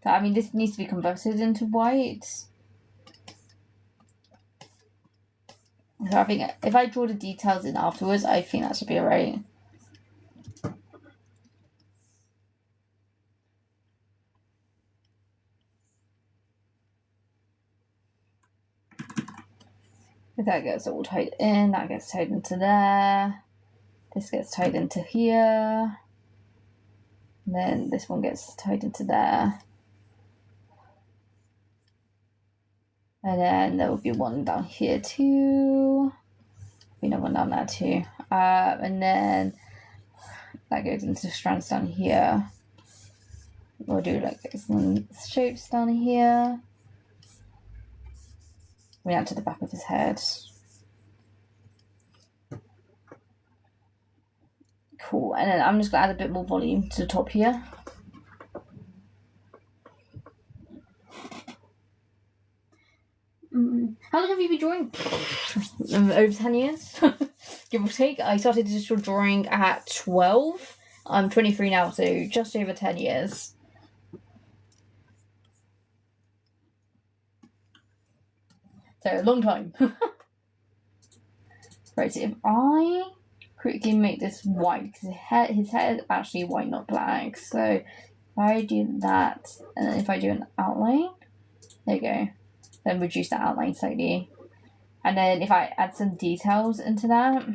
So, I mean, this needs to be converted into white. So I think if I draw the details in afterwards, I think that should be alright. That gets all tied in, that gets tied into there. This gets tied into here. And then this one gets tied into there. And then there will be one down here too. Another one down there too. And then that goes into strands down here. We'll do like some shapes down here. We add to the back of his head. Cool. And then I'm just gonna add a bit more volume to the top here. How long have you been drawing? Over 10 years, give or take. I started digital drawing at 12. I'm 23 now, so just over 10 years. So, a long time. Right, so if I quickly make this white, because his head is actually white, not black. So, if I do that, and then if I do an outline, there you go. Then reduce that outline slightly. And then if I add some details into that,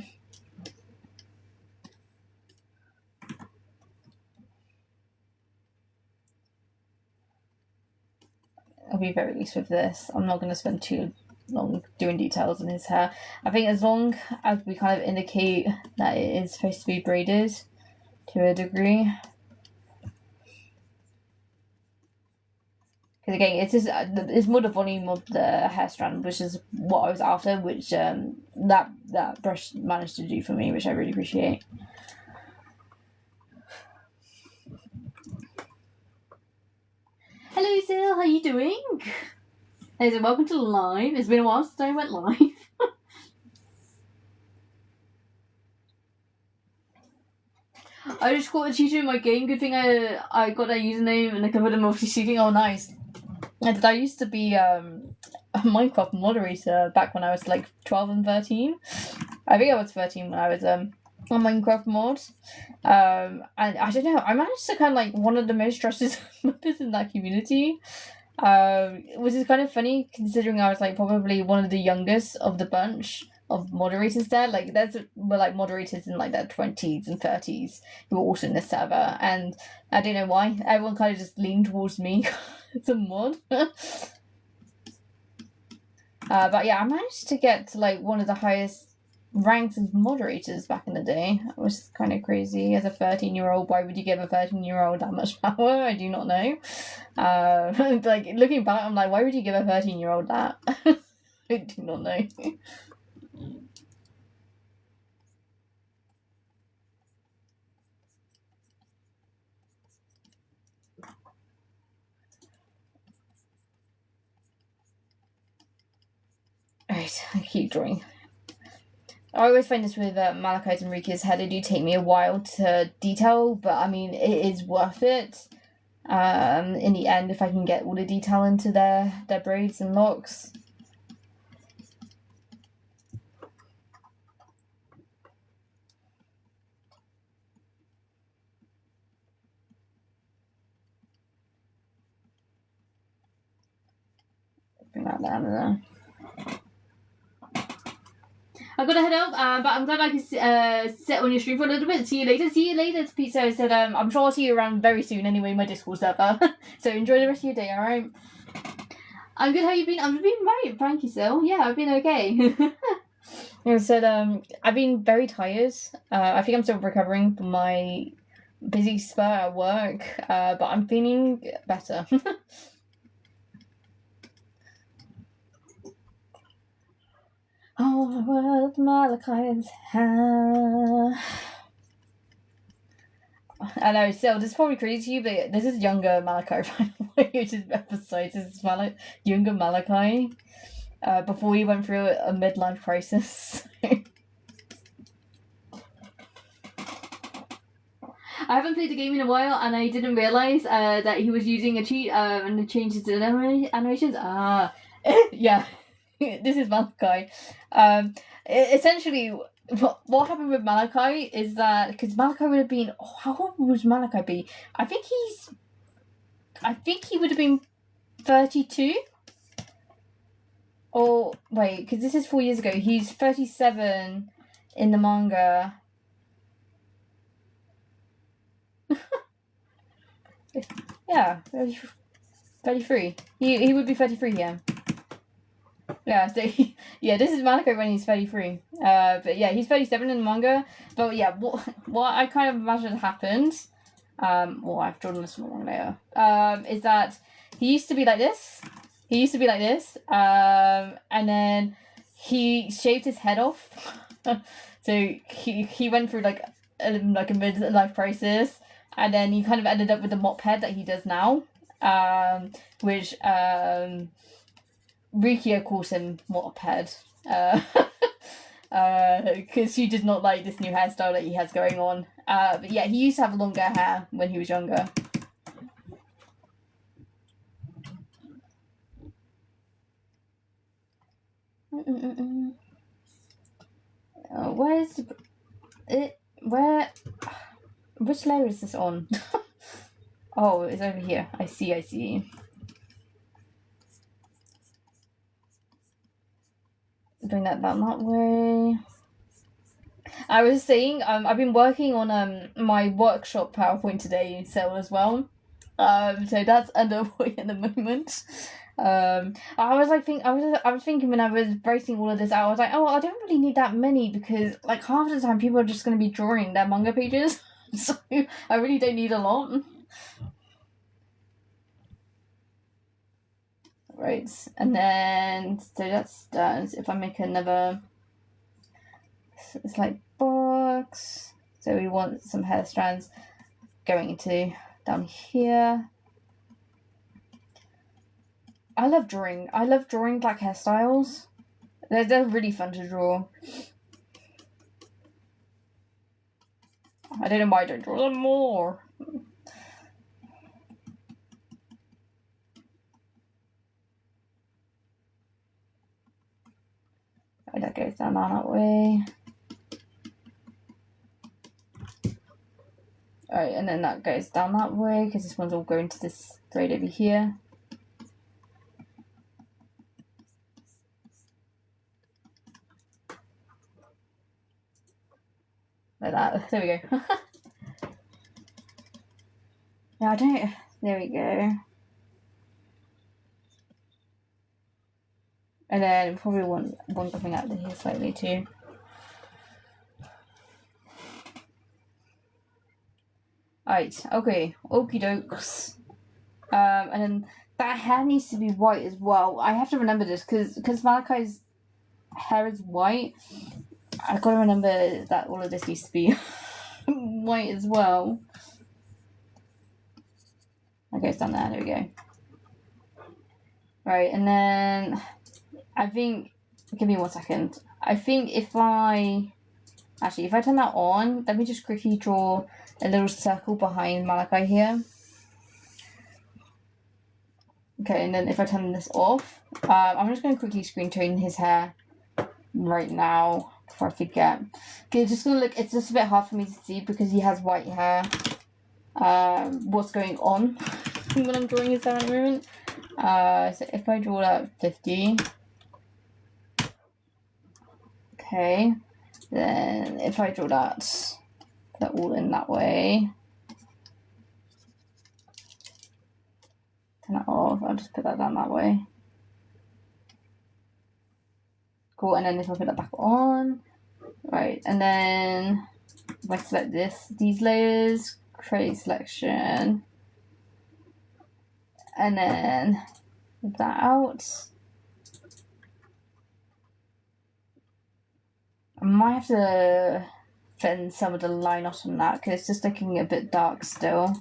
I'll be very loose with this. I'm not going to spend too long doing details in his hair. I think as long as we kind of indicate that it is supposed to be braided to a degree. Because again, it's more the volume of the hair strand, which is what I was after, which that brush managed to do for me, which I really appreciate. Hello, Sil, how you doing? Hey, so welcome to the live. It's been a while since I went live. I just got a cheater in my game. Good thing I got that username and I covered them multi-seating. Oh, nice. And I used to be a Minecraft moderator back when I was like 12 and 13. I think I was 13 when I was on Minecraft mod. And I don't know, I managed to kind of like one of the most trusted members in that community. Which is kind of funny considering I was like probably one of the youngest of the bunch of moderators there. Like were like moderators in like their 20s and 30s who were also in the server, and I don't know why everyone kind of just leaned towards me as a mod. But yeah, I managed to get to like one of the highest ranks as moderators back in the day. It was kind of crazy. As a 13-year-old, why would you give a 13-year-old that much power? I do not know. Like looking back, I'm like, why would you give a 13-year-old that? I do not know. Right, I keep drawing. I always find this with Malachi's and Rika's hair, they do take me a while to detail, but I mean, it is worth it. In the end, if I can get all the detail into their braids and locks. Bring that down there. I've got to head out, but I'm glad I can sit on your stream for a little bit. See you later. See you later, Pizza. I said, I'm sure I'll see you around very soon anyway, my Discord server. So enjoy the rest of your day, alright? I'm good, how you been? I've been right, thank you, Sil. Yeah, I've been okay. I said, I've been very tired. I think I'm still recovering from my busy spur at work, but I'm feeling better. Oh, the world, Malachi's hair. I know, so this is probably crazy to you, but this is younger Malachi, by the way, which is emphasized. This is younger Malachi, before he went through a midlife crisis. I haven't played the game in a while, and I didn't realize that he was using a cheat and it changed his animations. Yeah, this is Malachi. Essentially, what happened with Malachi is that because Malachi would have been, how old would Malachi be? I think he would have been 32. Or wait, because this is 4 years ago. He's 37 in the manga. Yeah, 33. He would be 33 here. Yeah, so yeah, this is Malachi when he's 33. But yeah, he's 37 in the manga. But yeah, what I kind of imagine happened, well, I've drawn this one later, is that he used to be like this. And then he shaved his head off. So he went through like a midlife crisis, and then he kind of ended up with the mop head that he does now, which Rukia calls him mop head, because she does not like this new hairstyle that he has going on. But yeah, he used to have longer hair when he was younger. Where's it? Which layer is this on? Oh, it's over here. I see. Bring that down that way. I was saying, I've been working on my workshop PowerPoint today, so as well. So that's underway at the moment. I was thinking when I was writing all of this out, I was like, oh, I don't really need that many because like half the time people are just going to be drawing their manga pages, so I really don't need a lot. Right, and then so that's done. So if I make another, it's like box. So we want some hair strands going into down here. I love drawing black hairstyles. They're really fun to draw. I don't know why I don't draw them more. Right, that goes down that way. Alright, and then that goes down that way because this one's all going to this thread over here. Like that. There we go. Yeah, I don't. There we go. And then probably one coming out here slightly too. Alright, okay. Okie dokes. And then that hair needs to be white as well. I have to remember this because Malachi's hair is white. I've got to remember that all of this needs to be white as well. That goes down there. There we go. Right, and then I think. Give me 1 second. I think if I turn that on, let me just quickly draw a little circle behind Malachi here. Okay, and then if I turn this off, I'm just going to quickly screen tone his hair right now before I forget. Okay, it's just a bit hard for me to see because he has white hair. What's going on when I'm drawing his hair at the moment. So if I draw that 50, okay, then if I draw that, put that all in that way, turn that off, I'll just put that down that way. Cool, and then if I put that back on, right, and then if I select these layers, create selection, and then move that out. I might have to thin some of the line out on that because it's just looking a bit dark still.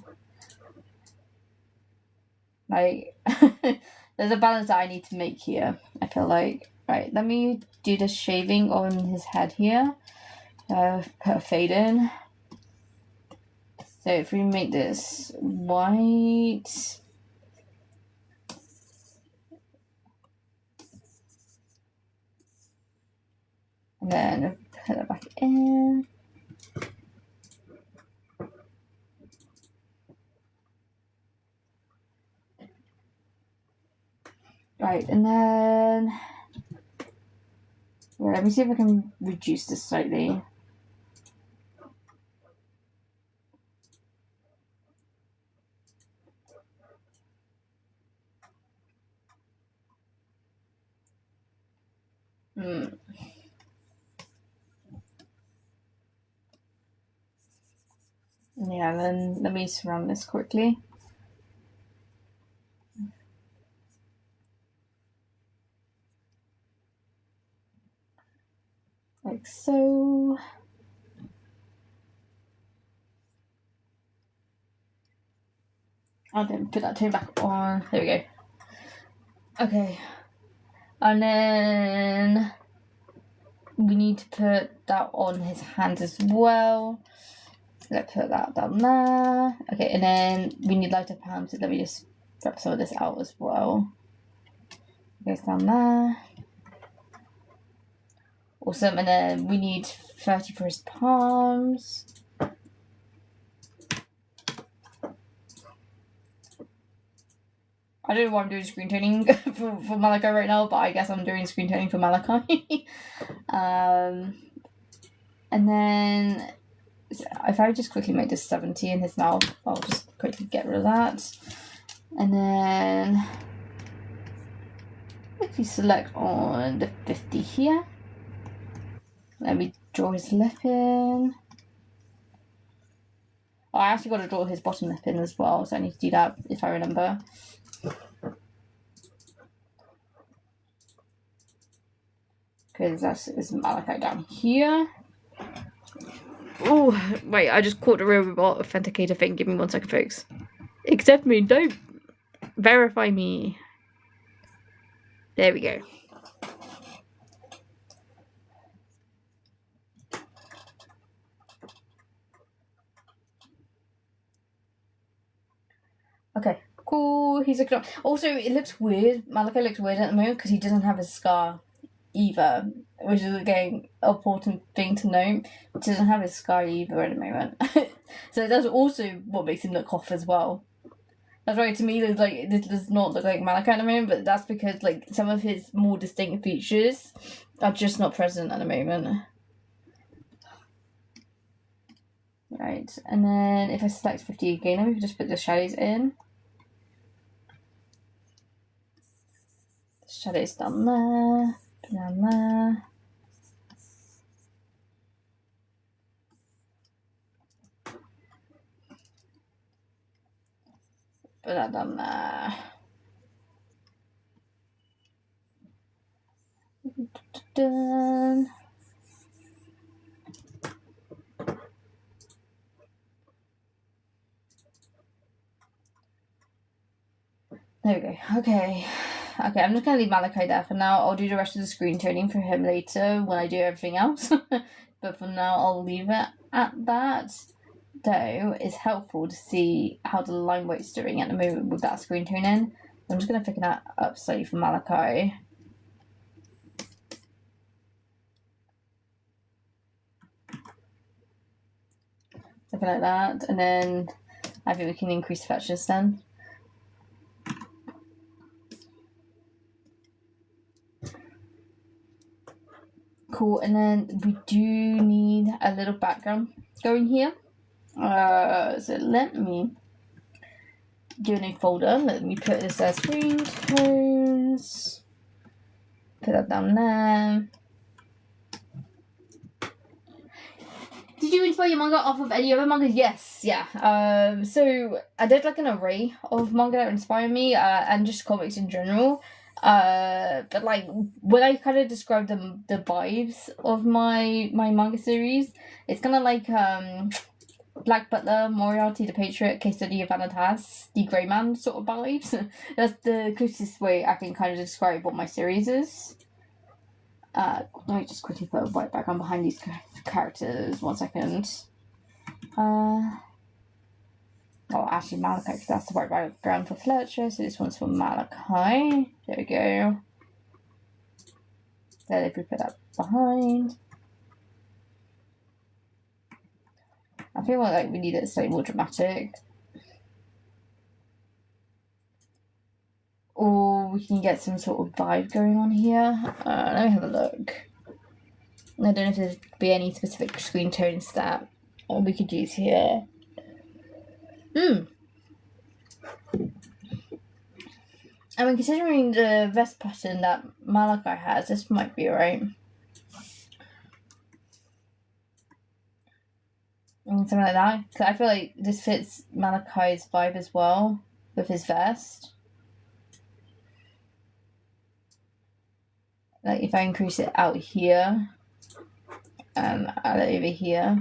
Like, there's a balance that I need to make here, I feel like. Right, let me do the shaving on his head here. Put a fade in. So So if we make this white, and then put it back in. Right, and then let me see if I can reduce this slightly. Yeah, then let me surround this quickly. Like so. I'll then put that tone back on. There we go. Okay. And then we need to put that on his hand as well. Let's put that down there. Okay, and then we need lighter palms, so let me just rub some of this out as well. Goes down there. Awesome, and then we need 30 for his palms. I don't know why I'm doing screen toning for Malachi right now, but I guess I'm doing screen toning for Malachi. And then if I just quickly make this 70 in his mouth, I'll just quickly get rid of that. And then if you select on the 50 here, let me draw his lip in. Oh, I actually got to draw his bottom lip in as well, so I need to do that if I remember. Because that's is Malachi down here. Oh, wait, I just caught the robot authenticator thing. Give me 1 second, folks. Accept me, don't verify me. There we go. Okay, cool. He's looking up. Also, it looks weird. Malachi looks weird at the moment because he doesn't have a scar either, which is again an important thing to note. He doesn't have his scar either at the moment. So that's also what makes him look off as well. That's right, to me, this does not look like Malachi at the moment, but that's because like some of his more distinct features are just not present at the moment. Right, and then if I select 50 again, we can just put the shadows in. The shadows down there, down there. Put that down there. Done. There we go. Okay, I'm just going to leave Malachi there for now. I'll do the rest of the screen toning for him later when I do everything else. But for now, I'll leave it at that. Though, it's helpful to see how the line weight's doing at the moment with that screen toning. I'm just going to thicken that up slightly for Malachi. Something like that. And then I think we can increase fetches then. Cool, and then we do need a little background going here. So let me do a new folder. Let me put this as screen tones. Put that down there. Did you inspire your manga off of any other mangas? Yes, yeah. So I did like an array of manga that inspired me, and just comics in general. But like when I kind of describe the vibes of my manga series, it's kind of like Black Butler, Moriarty the Patriot, Case Study of Vanitas, the Grey Man sort of vibes. That's the closest way I can kind of describe what my series is. Let me just quickly put a white background behind these characters. 1 second. Oh, actually Malachi, because that's the right background for Fletcher, so this one's for Malachi. There we go. Then if we put that behind. I feel like we need it slightly more dramatic. Or we can get some sort of vibe going on here. Let me have a look. I don't know if there'd be any specific screen tones that we could use here. I mean, considering the vest pattern that Malachi has, this might be alright. Something like that. Because I feel like this fits Malachi's vibe as well with his vest. Like if I increase it out here and add it over here,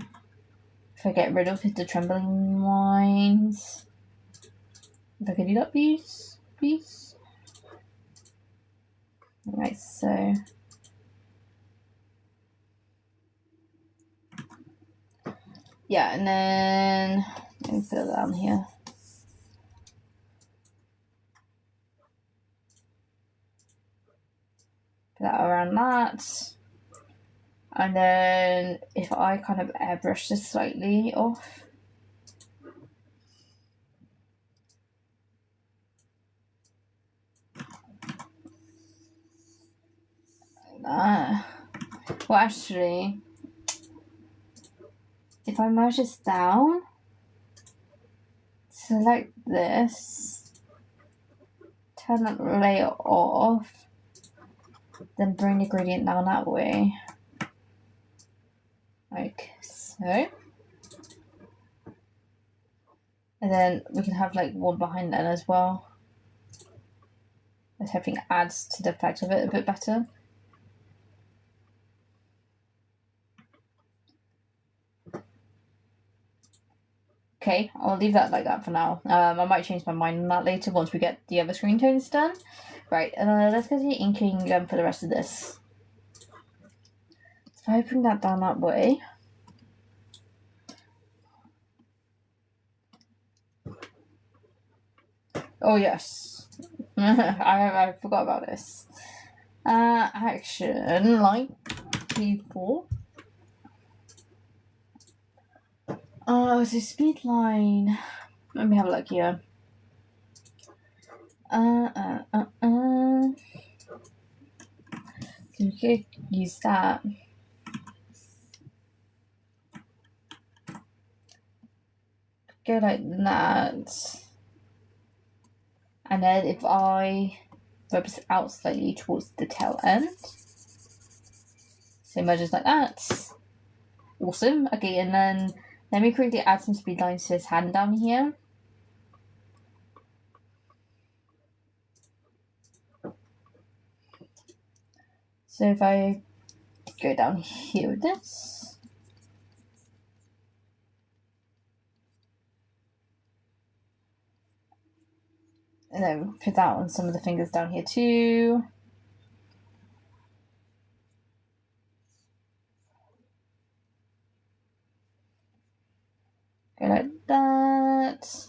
if I get rid of the trembling lines, if I can do that, please. Alright, so yeah, and then let me fill it down here. Put that around that. And then if I kind of airbrush this slightly off. Like that. Well, actually, if I merge this down, select this, turn that layer off, then bring the gradient down that way. Like so. And then we can have like one behind that as well. Which I think adds to the effect of it a bit better. Okay, I'll leave that like that for now. I might change my mind on that later once we get the other screen tones done. Right, let's go to the inking for the rest of this. So if I bring that down that way. Oh yes, I forgot about this. Action line P4. So speed line. Let me have a look here. We could use that. Go like that. And then if I rub this out slightly towards the tail end. So merges like that. Awesome. Okay, and then let me quickly add some speed lines to his hand down here. So if I go down here with this. And then put that on some of the fingers down here too. Go like that.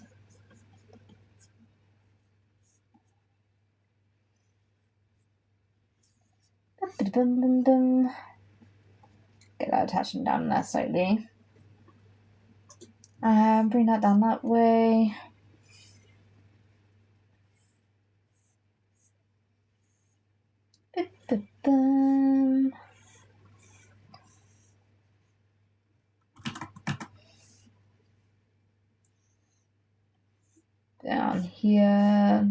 Get that attachment down there slightly. And bring that down that way. Down here.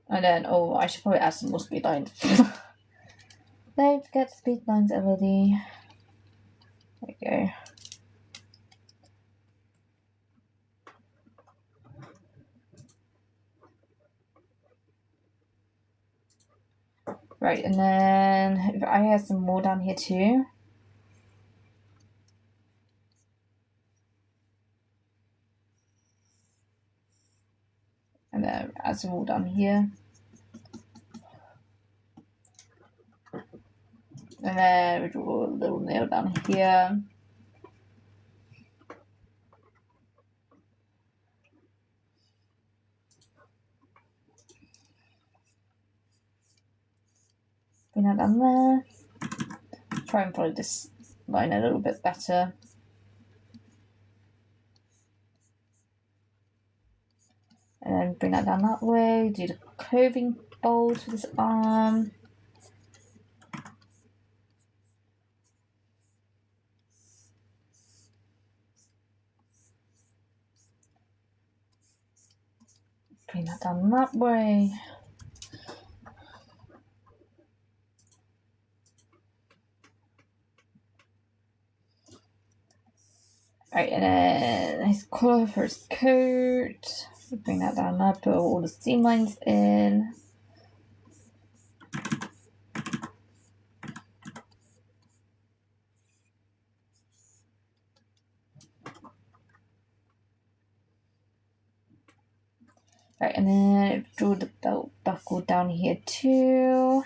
And then, oh, I should probably add some more speed lines. Don't forget the speed lines LED. There we go. Right, and then if I add some more down here too. And then add some more down here. And then we draw a little nail down here. bring that down there. Try and follow this line a little bit better. And then bring that down that way. Do the clothing folds for this arm. Bring that down that way. Right, and then his collar for his coat. Bring that down there, put all the seam lines in. Right, and then draw the belt buckle down here too.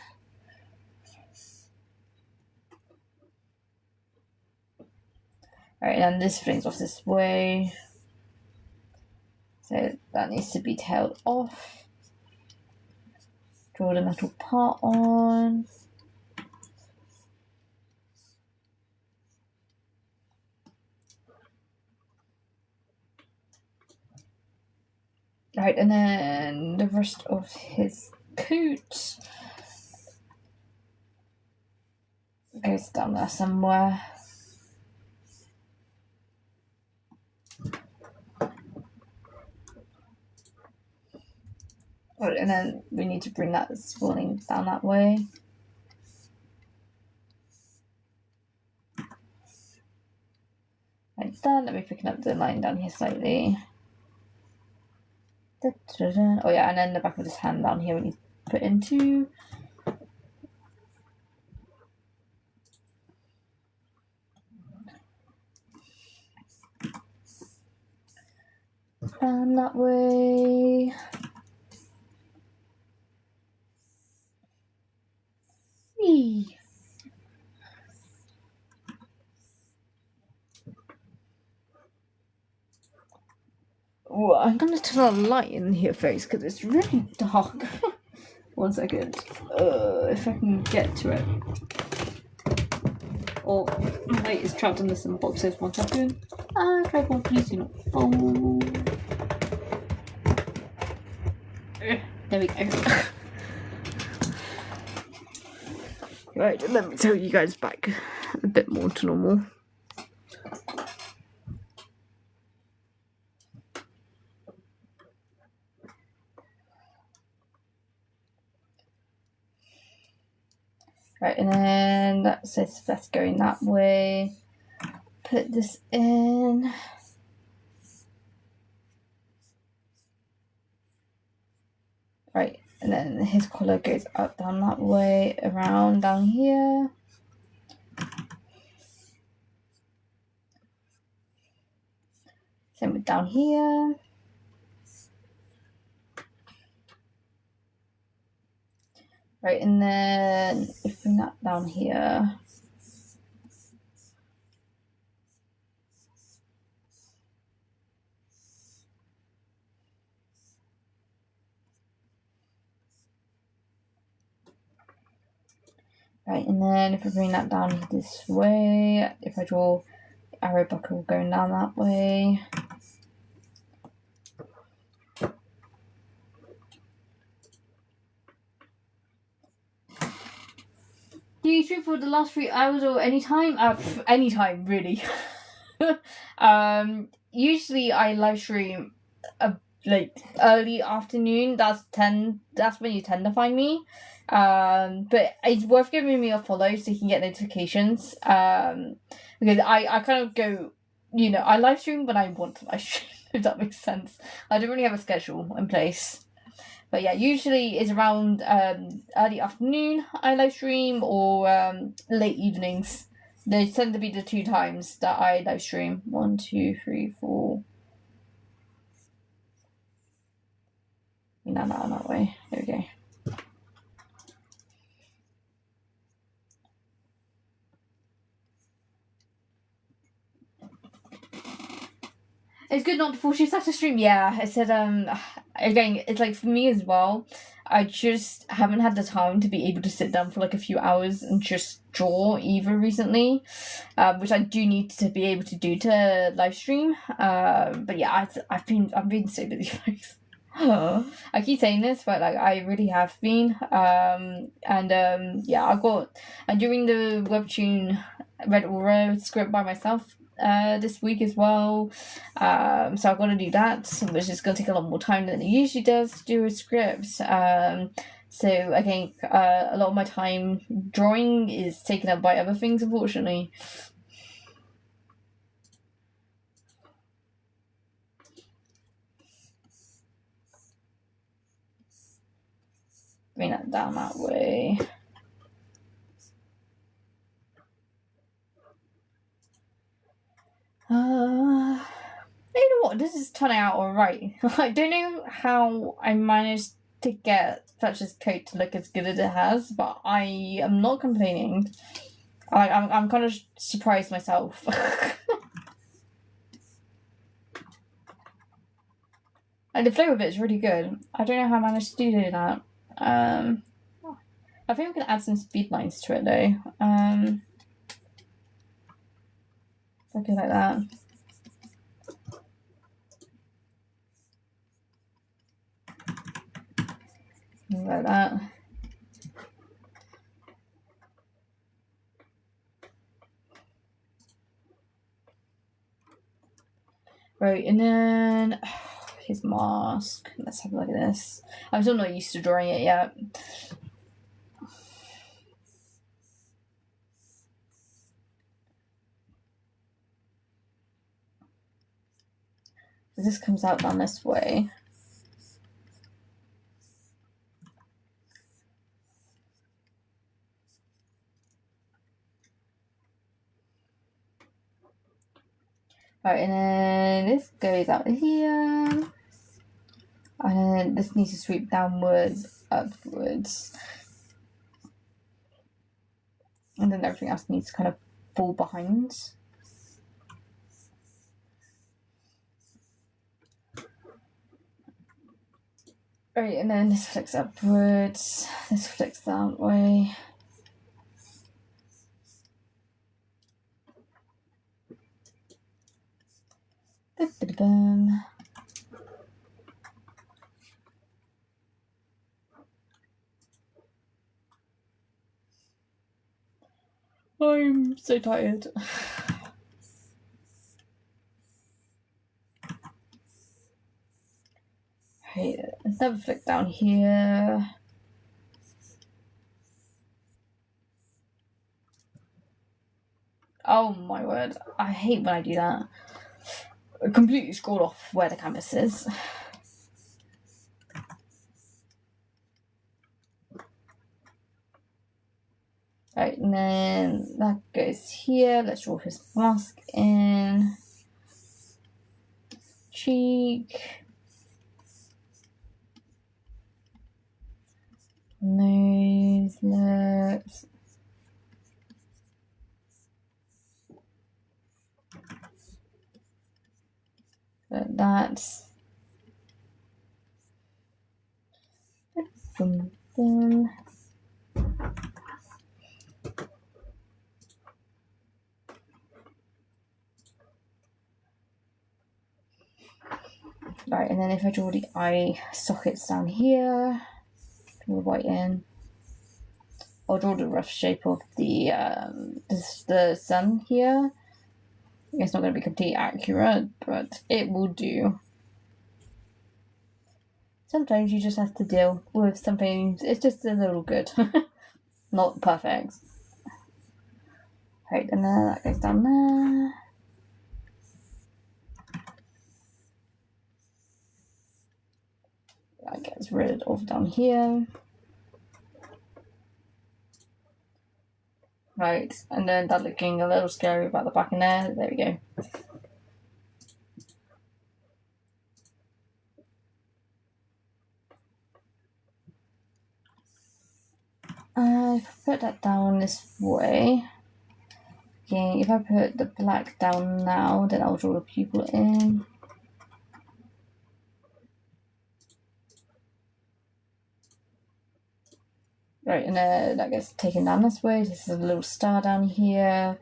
Right, and this brings off this way. So that needs to be tailed off. Draw the metal part on. Right, and then the rest of his coat goes down there somewhere. Right, and then we need to bring that spooling down that way. Like that. Let me pick up the line down here slightly. Oh yeah, and then the back of his hand down here we need to put into. Down that way. Eee. Ooh, I'm gonna turn on a light in here first because it's really dark. 1 second. If I can get to it. Oh, my light is trapped under some boxes. 1 second. Tripod, please do not fall. There we go. Right, let me tell you guys back a bit more to normal. Right, and then that says that's going that way. Put this in. Right, and then his collar goes up down that way, around down here. Same with down here. Right, and then if we bring that down here. Right, and then if I bring that down this way, if I draw the arrow buckle going down that way. Do you stream for the last 3 hours or anytime? Anytime, really. Usually I live stream like early afternoon. That's when you tend to find me. But it's worth giving me a follow so you can get notifications. Because I kind of go, I live stream when I want to live stream, if that makes sense. I don't really have a schedule in place. But yeah, usually it's around early afternoon I live stream or late evenings. They tend to be the 2 times that I live stream. 1, 2, 3, 4. No, that way. There we go. It's good not to force yourself to stream. Yeah, I said, again, it's like for me as well. I just haven't had the time to be able to sit down for like a few hours and just draw either recently, which I do need to be able to do to live stream. But yeah, I've been so busy, folks. I keep saying this, but like I really have been. Yeah, I'm doing the webtoon Red Aura script by myself this week as well. So I've got to do that, which is going to take a lot more time than it usually does to do a script. So I think a lot of my time drawing is taken up by other things, unfortunately. Bring that down that way. You know what? This is turning out alright. I don't know how I managed to get Fletcher's coat to look as good as it has, but I am not complaining. I'm kind of surprised myself. And the flow of it is really good. I don't know how I managed to do that. I think we can add some speed lines to it though. Something like that. Like that. Right, and then his mask. Let's have a look at this. I'm still not used to drawing it yet. This comes out down this way. Right, and then this goes out here. And then this needs to sweep downwards, upwards. And then everything else needs to kind of fall behind. Right, and then this flicks upwards, this flicks that way. Ba-ba-da-bum. I'm so tired. Right, let's have a flick down here. Oh my word, I hate when I do that. I completely scrolled off where the canvas is. Right, and then that goes here. Let's draw his mask in. Cheek. Nose, lips. Like that. Boom, boom. Right, and then if I draw the eye sockets down here, draw the white in. I'll draw the rough shape of the sun here. It's not going to be completely accurate, but it will do. Sometimes you just have to deal with something. It's just a little good, not perfect. Right, and then that goes down there. That gets rid of down here. Right, and then that looking a little scary about the back in there. There we go. If I put that down this way, okay, if I put the black down now, then I'll draw the pupil in. Right, and then that gets taken down this way. This is a little star down here.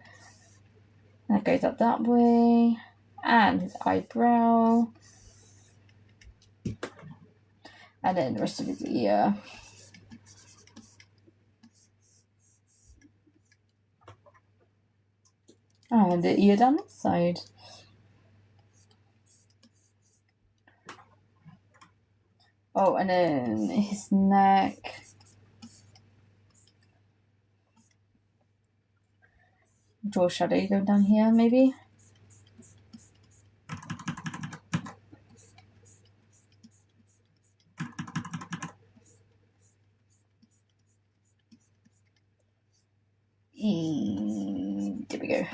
That goes up that way. And his eyebrow. And then the rest of his ear. And the ear down this side. Oh, and then his neck. Draw shadow go down here, maybe. There we go.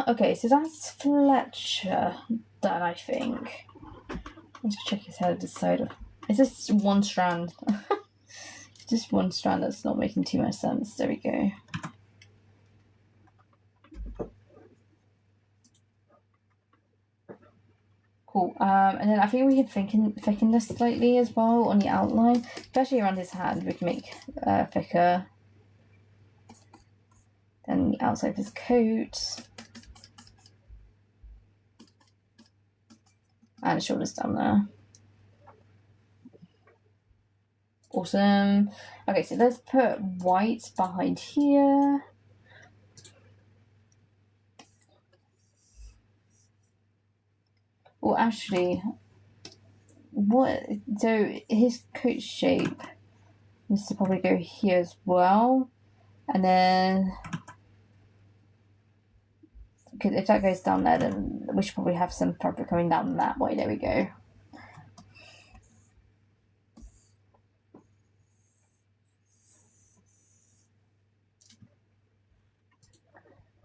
Okay, so that's Fletcher done, I think. Let's check his head this side. It's just one strand. Just one strand that's not making too much sense. There we go. Cool. And then I think we can thicken this slightly as well on the outline, especially around his hand. We can make thicker. Then the outside of his coat. And his shoulders down there. Awesome. Okay, so let's put white behind here. Well, actually, so his coat shape needs to probably go here as well. And then, because if that goes down there, then we should probably have some fabric coming down that way. There we go.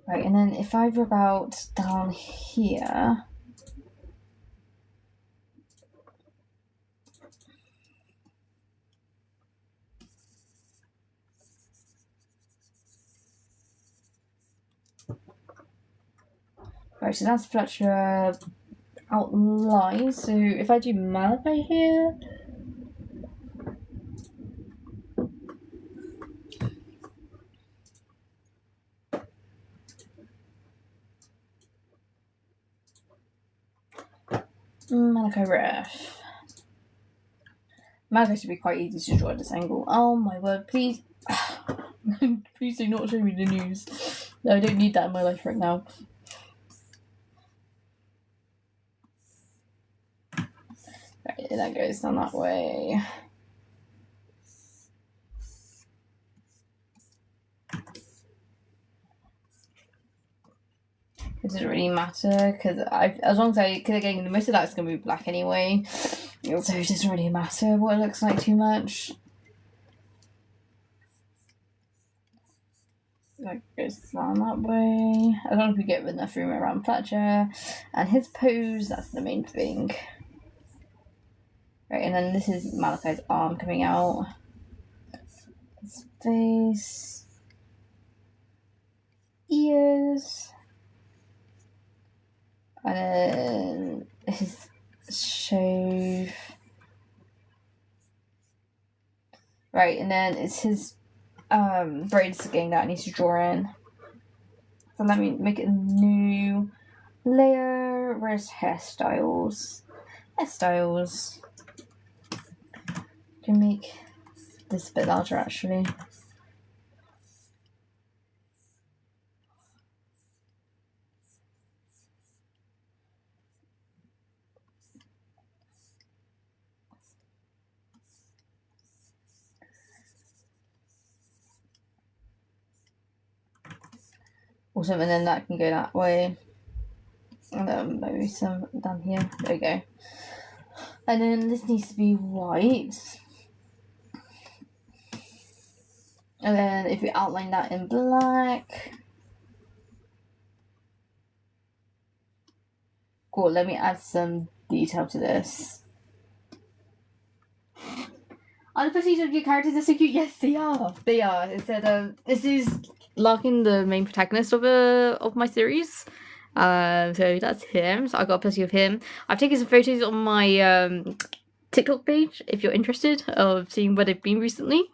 Right, and then if I rub out down here, right, so that's Fletcher outline. So if I do Malachi here, Malachi ref. Malachi should be quite easy to draw at this angle. Oh my word, please. Please do not show me the news. No, I don't need that in my life right now. Right, that goes down that way. It doesn't really matter because as long as because again, most of that's gonna be black anyway, so it doesn't really matter what it looks like too much. That goes down that way. As long as we get enough room around Fletcher and his pose, that's the main thing. Right, and then this is Malachi's arm coming out. His face, ears. And then his shave. Right, and then it's his braids again that I need to draw in. So let me make a new layer. Where's hairstyles? Hairstyles. Can make this a bit larger actually. Awesome, and then that can go that way. And then maybe some down here. There we go. And then this needs to be white. And then if we outline that in black. Cool, let me add some detail to this. Are the procedures of your characters are so cute? Yes, they are. They are. It said, this is Larkin, the main protagonist of my series. So that's him. So I got plenty of him. I've taken some photos on my TikTok page if you're interested of seeing where they've been recently.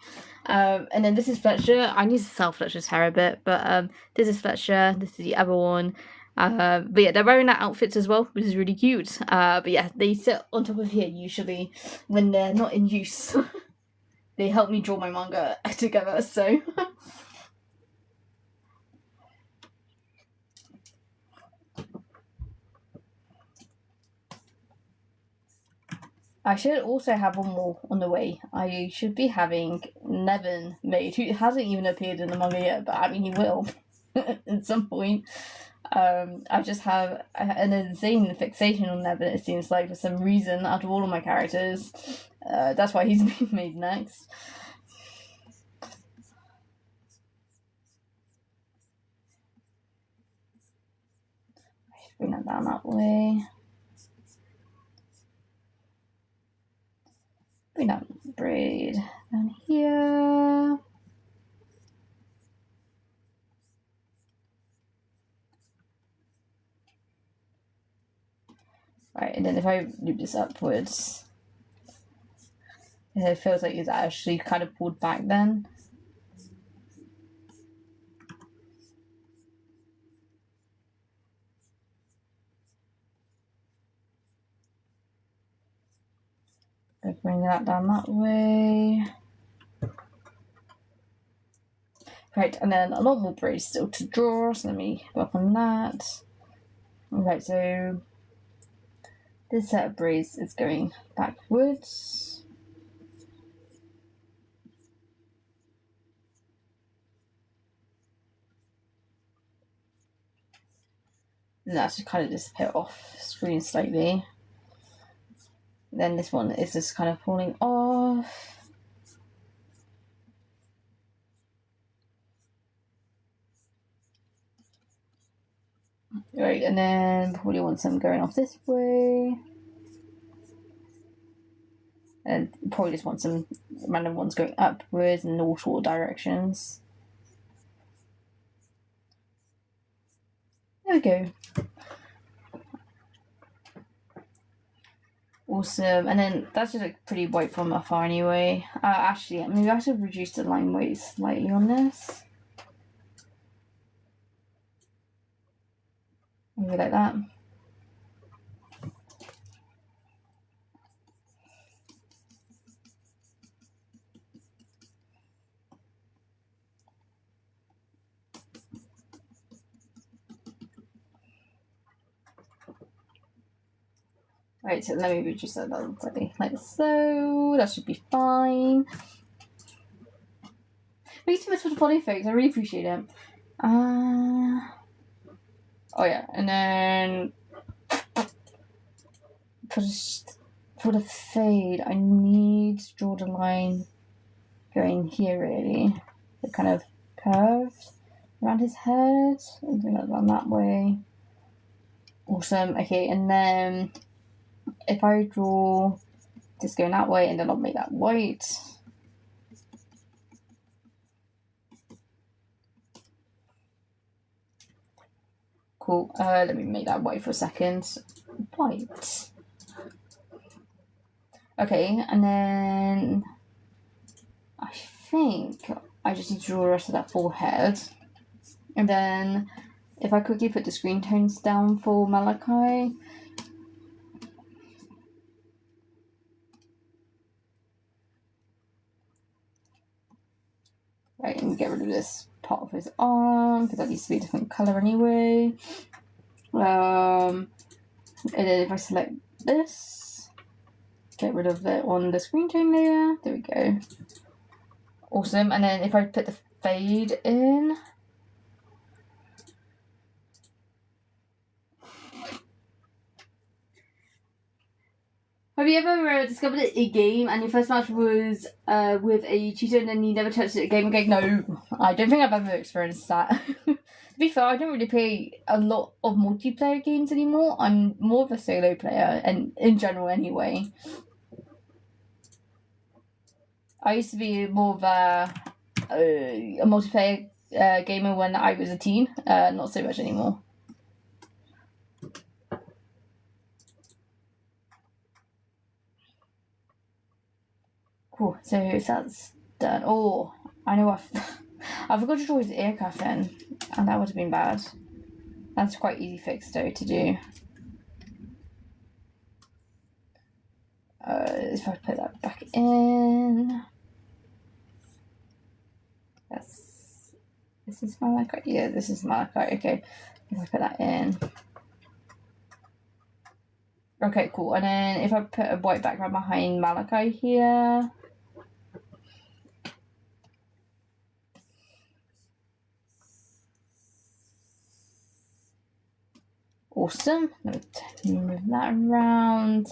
And then this is Fletcher. I need to sell Fletcher's hair a bit, but this is Fletcher. This is the other one. But yeah, they're wearing their outfits as well, which is really cute. But yeah, they sit on top of here usually when they're not in use. They help me draw my manga together, so. I should also have one more on the way. I should be having Nevin made, who hasn't even appeared in the manga yet, but I mean, he will at some point. I just have an insane fixation on Nevin, it seems like, for some reason, out of all of my characters. That's why he's being made next. I should bring that down that way. Bring that braid down here. Right, and then if I loop this upwards, it feels like it's actually kind of pulled back then. Bring that down that way. Right, and then a lot more braids still to draw, so let me work on that. Right, so this set of braids is going backwards. And that's just kind of disappear off screen slightly. Then this one is just kind of falling off. Right, and then probably want some going off this way. And probably just want some random ones going upwards in all short directions. There we go. Awesome, and then that's just like pretty white from afar anyway. Actually, maybe I should reduce the line weight slightly on this. Maybe like that. Right, so let me reduce that down slightly, like so. That should be fine. Thank you so much for the follow, folks. I really appreciate it. Oh yeah, and then for the fade, I need to draw the line going here really, the kind of curved around his head, and bring that down that way. Awesome. Okay, and then if I draw this going that way, and then I'll make that white. Cool. Let me make that white for a second. White. Okay, and then I think I just need to draw the rest of that forehead. And then if I quickly put the screen tones down for Malachi. Right, and get rid of this part of his arm, because that needs to be a different colour anyway. And then if I select this, get rid of it on the screen tone layer. There we go. Awesome. And then if I put the fade in, have you ever discovered a game and your first match was with a cheater and then you never touched it again? No, I don't think I've ever experienced that. To be fair, I don't really play a lot of multiplayer games anymore. I'm more of a solo player, and in general anyway. I used to be more of a multiplayer gamer when I was a teen. Not so much anymore. Cool. So that's done. Oh, I know I forgot to draw his ear cuff in, and that would have been bad. That's quite easy fix though to do. If I put that back in. Yes. This is malachite. Yeah, this is malachite. Okay. If I put that in. Okay, cool. And then if I put a white background behind malachite here. Awesome. Let me move that around.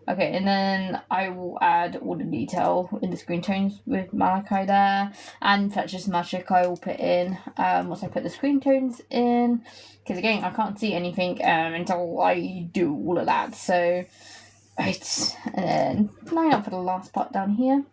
Okay, and then I will add all the detail in the screen tones with malachite there, and Fletcher's Magic I will put in once I put the screen tones in, because again I can't see anything until I do all of that. So, right, and then line up for the last part down here.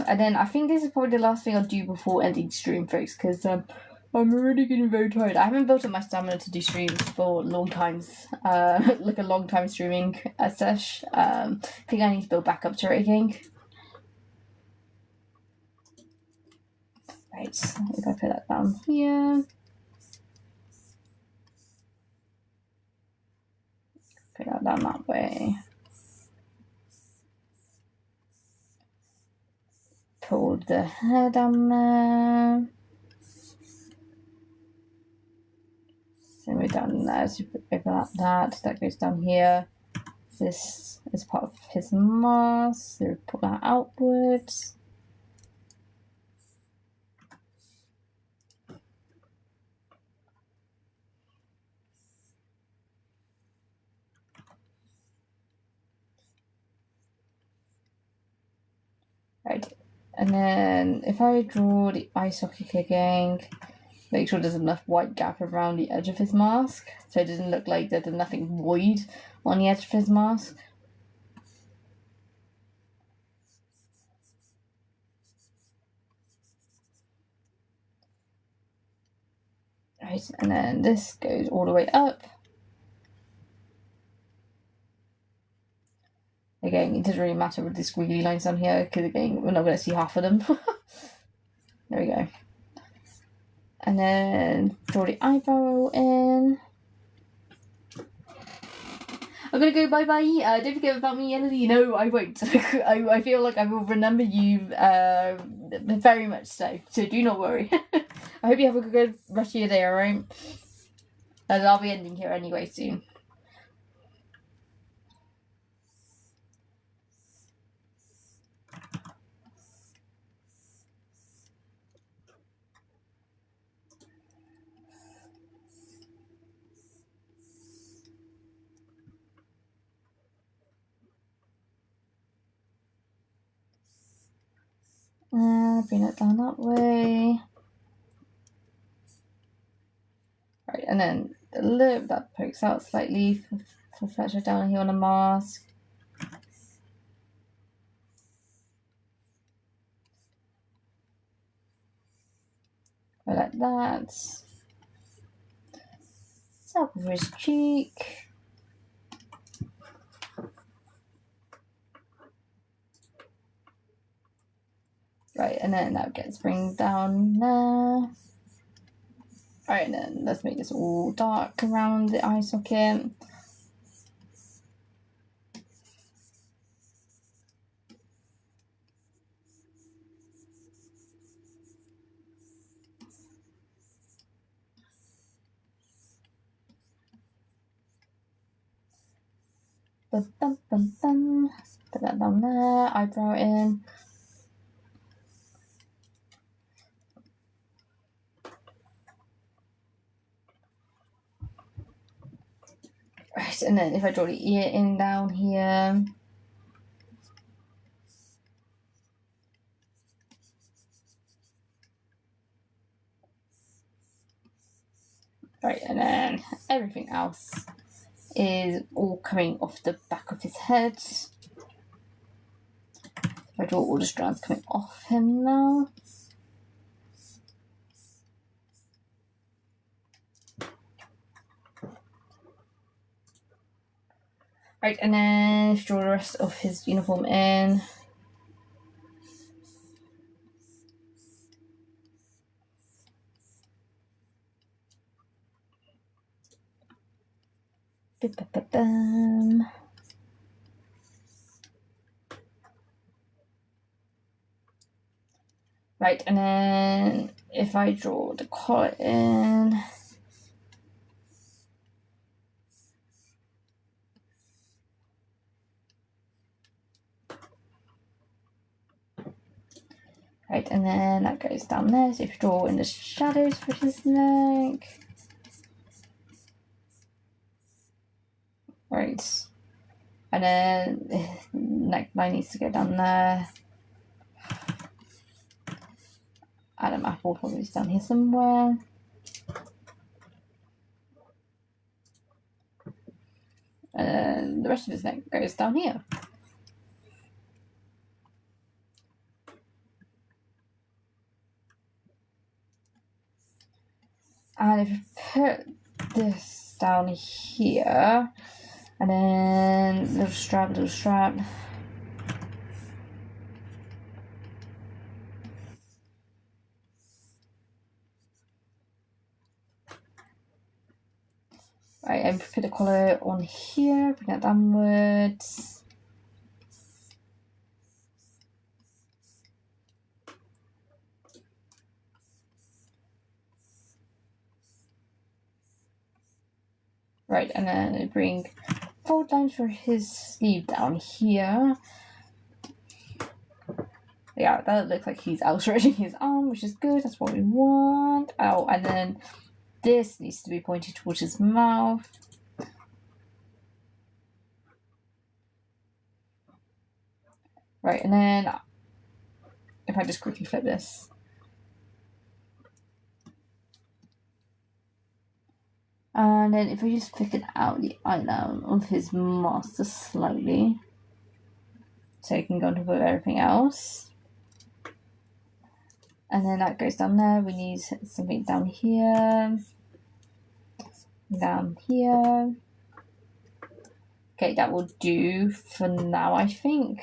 And then I think this is probably the last thing I'll do before ending stream, folks, because I'm already getting very tired. I haven't built up my stamina to do streams for long times, like a long time streaming as such. I think I need to build back up to it again. Right, if I put that down here. Put that down that way. Pull the hair down there. So we're down there, so overlap that goes down here. This is part of his mask, so pull that outwards. Right, and then if I draw the eye socket again, make sure there's enough white gap around the edge of his mask, so it doesn't look like there's nothing void on the edge of his mask. Right, and then this goes all the way up. Again, it doesn't really matter with the squiggly lines on here, because again, we're not going to see half of them. There we go. And then draw the eyebrow in. I'm gonna go bye-bye. Don't forget about me, Elodie. No, I won't. I feel like I will remember you very much so do not worry. I hope you have a good rest of your day, alright? And I'll be ending here anyway soon. Bring it down that way. Right, and then the lip that pokes out slightly for Fletcher down here on the mask. Like that. Top of his cheek. Right, and then that gets bring down there. Alright, then let's make this all dark around the eye socket. Bum, bum, bum, bum. Put that down there, eyebrow in. Right, and then if I draw the ear in down here. Right, and then everything else is all coming off the back of his head. If I draw all the strands coming off him now. Right, and then draw the rest of his uniform in. Right, and then if I draw the collar in. Right, and then that goes down there. So if you draw in the shadows for his neck. Right. And then the neckline needs to go down there. Adam Apple probably is down here somewhere. And the rest of his neck goes down here. And if you put this down here, and then little strap. Right, and put the collar on here, bring that downwards. Right, and then bring fold lines for his sleeve down here. Yeah, that looks like he's outstretching his arm, which is good. That's what we want. Oh, and then this needs to be pointed towards his mouth. Right, and then if I just quickly flip this. And then if we just pick it out the eyeliner of his master slightly, so you can go on top of everything else. And then that goes down there. We need something down here. Down here. Okay, that will do for now, I think.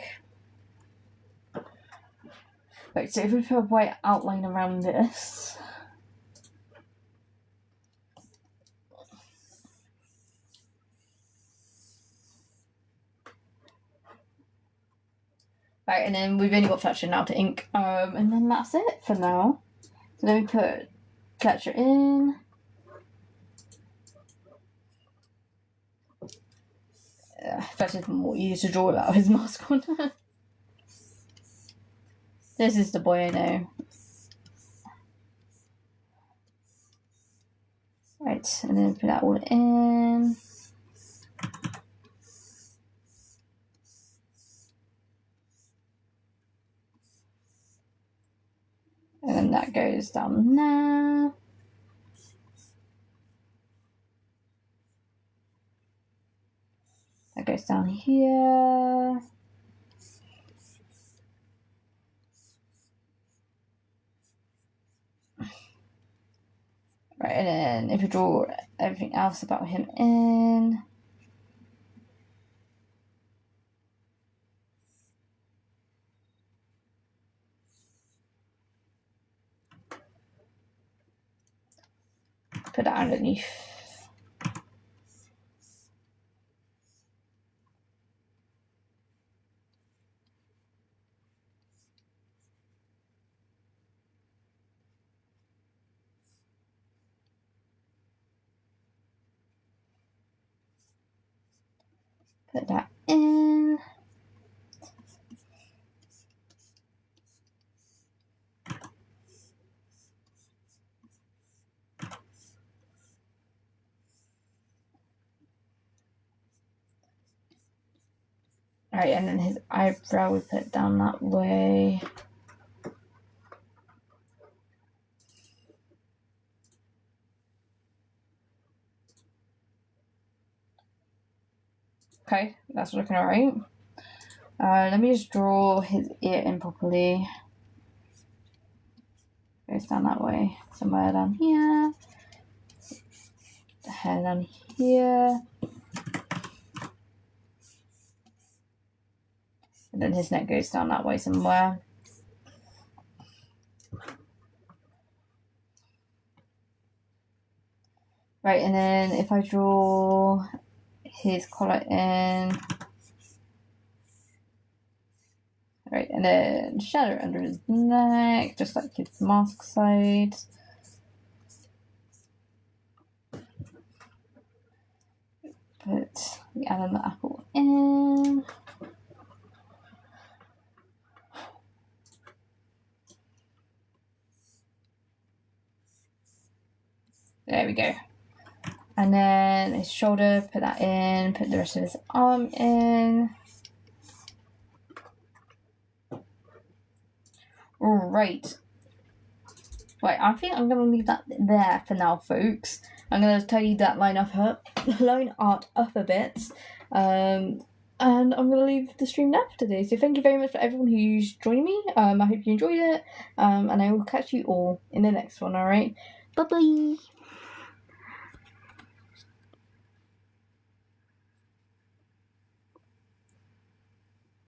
Right, so if we put a white outline around this. Right, and then we've only got Fletcher now to ink. And then that's it for now. So then we put Fletcher in. Fletcher's more easy to draw without his mask on. This is the boy I know. Right, and then put that all in. And then that goes down there. That goes down here. Right, and then if you draw everything else about him in. Put that underneath. Put that in. Right, and then his eyebrow we put down that way. Okay, that's looking alright. Let me just draw his ear in properly. Goes down that way. Somewhere down here. The hair down here. And then his neck goes down that way somewhere. Right, and then if I draw his collar in. Right, and then shadow under his neck, just like his mask side. Put the Adam the apple in. There we go. And then his shoulder, put that in, put the rest of his arm in. Right. Right, I think I'm going to leave that there for now, folks. I'm going to tidy that line art up a bit. And I'm going to leave the stream now for today. So thank you very much for everyone who's joining me. I hope you enjoyed it. And I will catch you all in the next one, alright? Bye-bye.